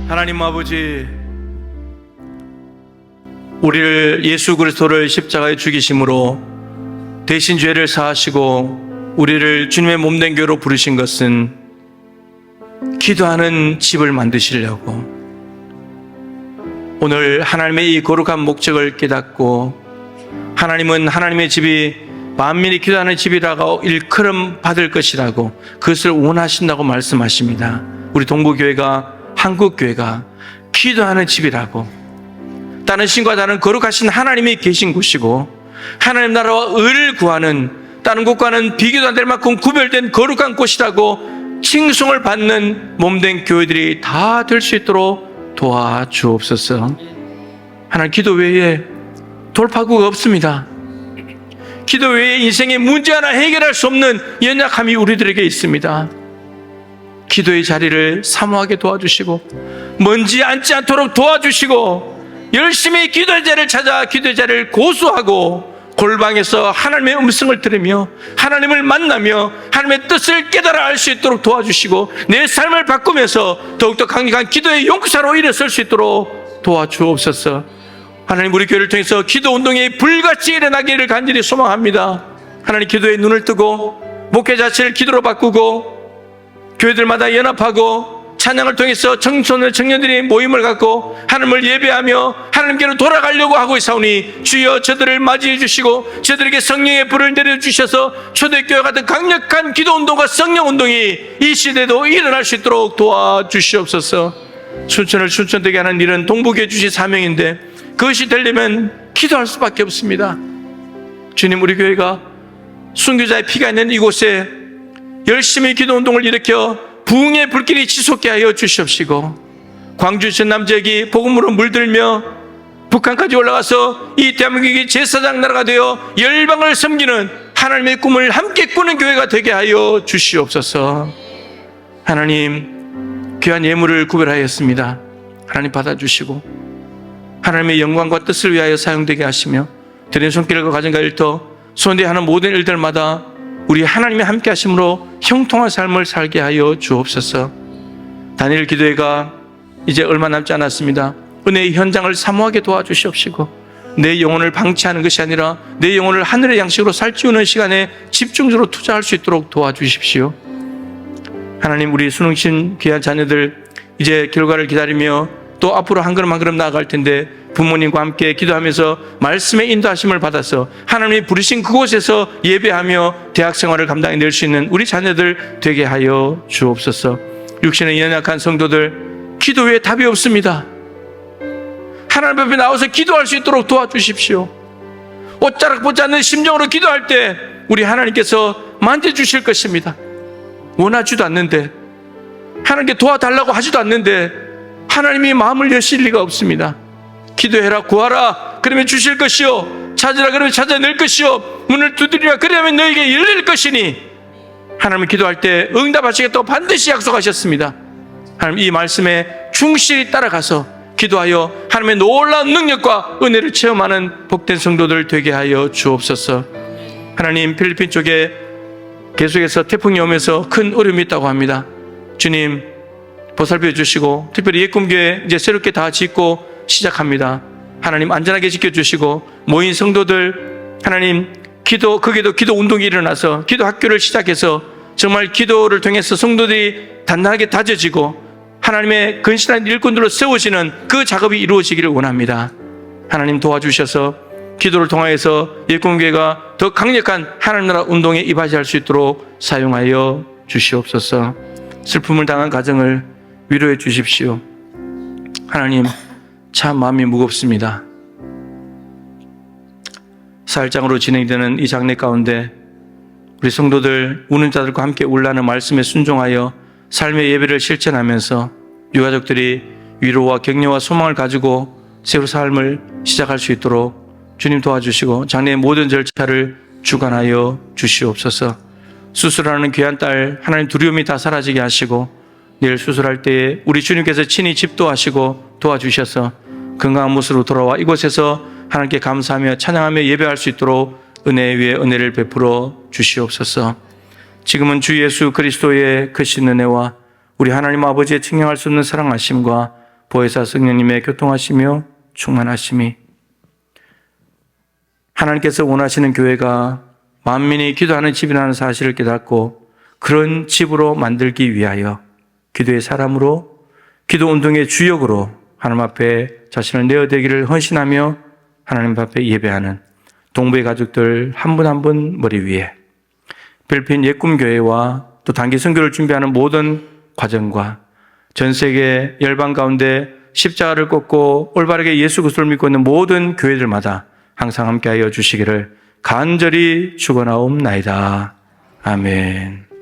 하나님 아버지, 우리를 예수 그리스도를 십자가에 죽이심으로 대신 죄를 사하시고 우리를 주님의 몸된 교회로 부르신 것은 기도하는 집을 만드시려고 오늘 하나님의 이 거룩한 목적을 깨닫고 하나님은 하나님의 집이 만민이 기도하는 집이라고 일컬음 받을 것이라고 그것을 원하신다고 말씀하십니다. 우리 동부교회가 한국교회가 기도하는 집이라고 다른 신과 다른 거룩하신 하나님이 계신 곳이고 하나님 나라와 의를 구하는 다른 곳과는 비교도 안 될 만큼 구별된 거룩한 곳이라고 칭송을 받는 몸된 교회들이 다 될 수 있도록 도와주옵소서. 하나님, 기도 외에 돌파구가 없습니다. 기도 외에 인생의 문제 하나 해결할 수 없는 연약함이 우리들에게 있습니다. 기도의 자리를 사모하게 도와주시고 먼지 앉지 않도록 도와주시고 열심히 기도의 자리를 찾아 기도의 자리를 고수하고 골방에서 하나님의 음성을 들으며 하나님을 만나며 하나님의 뜻을 깨달아 알 수 있도록 도와주시고 내 삶을 바꾸면서 더욱더 강력한 기도의 용사로 일어설 수 있도록 도와주옵소서. 하나님, 우리 교회를 통해서 기도 운동이 불같이 일어나기를 간절히 소망합니다. 하나님, 기도에 눈을 뜨고 목회 자체를 기도로 바꾸고 교회들마다 연합하고 찬양을 통해서 청년들이 모임을 갖고 하나님을 예배하며 하나님께로 돌아가려고 하고 있사오니 주여 저들을 맞이해 주시고 저들에게 성령의 불을 내려주셔서 초대교회 같은 강력한 기도운동과 성령운동이 이 시대에도 일어날 수 있도록 도와주시옵소서. 순천을 순천되게 하는 일은 동북에 주신 사명인데 그것이 되려면 기도할 수밖에 없습니다. 주님, 우리 교회가 순교자의 피가 있는 이곳에 열심히 기도운동을 일으켜 부흥의 불길이 지속게 하여 주시옵시고 광주 전남 지역이 복음으로 물들며 북한까지 올라가서 이 대한민국이 제사장 나라가 되어 열방을 섬기는 하나님의 꿈을 함께 꾸는 교회가 되게 하여 주시옵소서. 하나님, 귀한 예물을 구별하였습니다. 하나님 받아주시고 하나님의 영광과 뜻을 위하여 사용되게 하시며 드린 손길과 가정과 일터 손에 하는 모든 일들마다 우리 하나님이 함께 하심으로 형통한 삶을 살게 하여 주옵소서. 다니엘 기도회가 이제 얼마 남지 않았습니다. 은혜의 현장을 사모하게 도와주시옵시고 내 영혼을 방치하는 것이 아니라 내 영혼을 하늘의 양식으로 살찌우는 시간에 집중적으로 투자할 수 있도록 도와주십시오. 하나님, 우리 수능신 귀한 자녀들 이제 결과를 기다리며 또 앞으로 한 걸음 한 걸음 나아갈 텐데 부모님과 함께 기도하면서 말씀의 인도하심을 받아서 하나님이 부르신 그곳에서 예배하며 대학 생활을 감당해낼 수 있는 우리 자녀들 되게 하여 주옵소서. 육신의 연약한 성도들, 기도 외에 답이 없습니다. 하나님 앞에 나와서 기도할 수 있도록 도와주십시오. 옷자락 보지 않는 심정으로 기도할 때 우리 하나님께서 만져주실 것입니다. 원하지도 않는데, 하나님께 도와달라고 하지도 않는데 하나님이 마음을 여실 리가 없습니다. 기도해라, 구하라, 그러면 주실 것이요, 찾으라, 그러면 찾아낼 것이요, 문을 두드리라, 그러면 너에게 열릴 것이니, 하나님은 기도할 때 응답하시겠다고 반드시 약속하셨습니다. 하나님, 이 말씀에 충실히 따라가서 기도하여 하나님의 놀라운 능력과 은혜를 체험하는 복된 성도들 되게 하여 주옵소서. 하나님, 필리핀 쪽에 계속해서 태풍이 오면서 큰 어려움이 있다고 합니다. 주님, 보살펴 주시고, 특별히 예꿈교회 이제 새롭게 다 짓고 시작합니다. 하나님, 안전하게 지켜주시고, 모인 성도들 하나님, 거기도 기도 운동이 일어나서 기도 학교를 시작해서 정말 기도를 통해서 성도들이 단단하게 다져지고 하나님의 근신한 일꾼들로 세워지는 그 작업이 이루어지기를 원합니다. 하나님, 도와주셔서 기도를 통하여서 예꿈교회가 더 강력한 하나님 나라 운동에 이바지할 수 있도록 사용하여 주시옵소서. 슬픔을 당한 가정을 위로해 주십시오. 하나님, 참 마음이 무겁습니다. 사흘장으로 진행되는 이 장례 가운데 우리 성도들, 우는 자들과 함께 울라는 말씀에 순종하여 삶의 예배를 실천하면서 유가족들이 위로와 격려와 소망을 가지고 새로 삶을 시작할 수 있도록 주님 도와주시고 장례의 모든 절차를 주관하여 주시옵소서. 수술하는 귀한 딸 하나님, 두려움이 다 사라지게 하시고 내일 수술할 때에 우리 주님께서 친히 집도하시고 도와주셔서 건강한 모습으로 돌아와 이곳에서 하나님께 감사하며 찬양하며 예배할 수 있도록 은혜 위에 은혜를 베풀어 주시옵소서. 지금은 주 예수 그리스도의 크신 은혜와 우리 하나님 아버지의 측량할 수 없는 사랑하심과 보혜사 성령님의 교통하시며 충만하심이, 하나님께서 원하시는 교회가 만민이 기도하는 집이라는 사실을 깨닫고 그런 집으로 만들기 위하여 기도의 사람으로, 기도 운동의 주역으로 하나님 앞에 자신을 내어드리기를 헌신하며 하나님 앞에 예배하는 동부의 가족들 한 분 한 분 머리 위에 필리핀 예꿈교회와 또 단기 선교를 준비하는 모든 과정과 전 세계 열방 가운데 십자가를 꽂고 올바르게 예수 그리스도를 믿고 있는 모든 교회들마다 항상 함께하여 주시기를 간절히 축원하옵나이다. 아멘.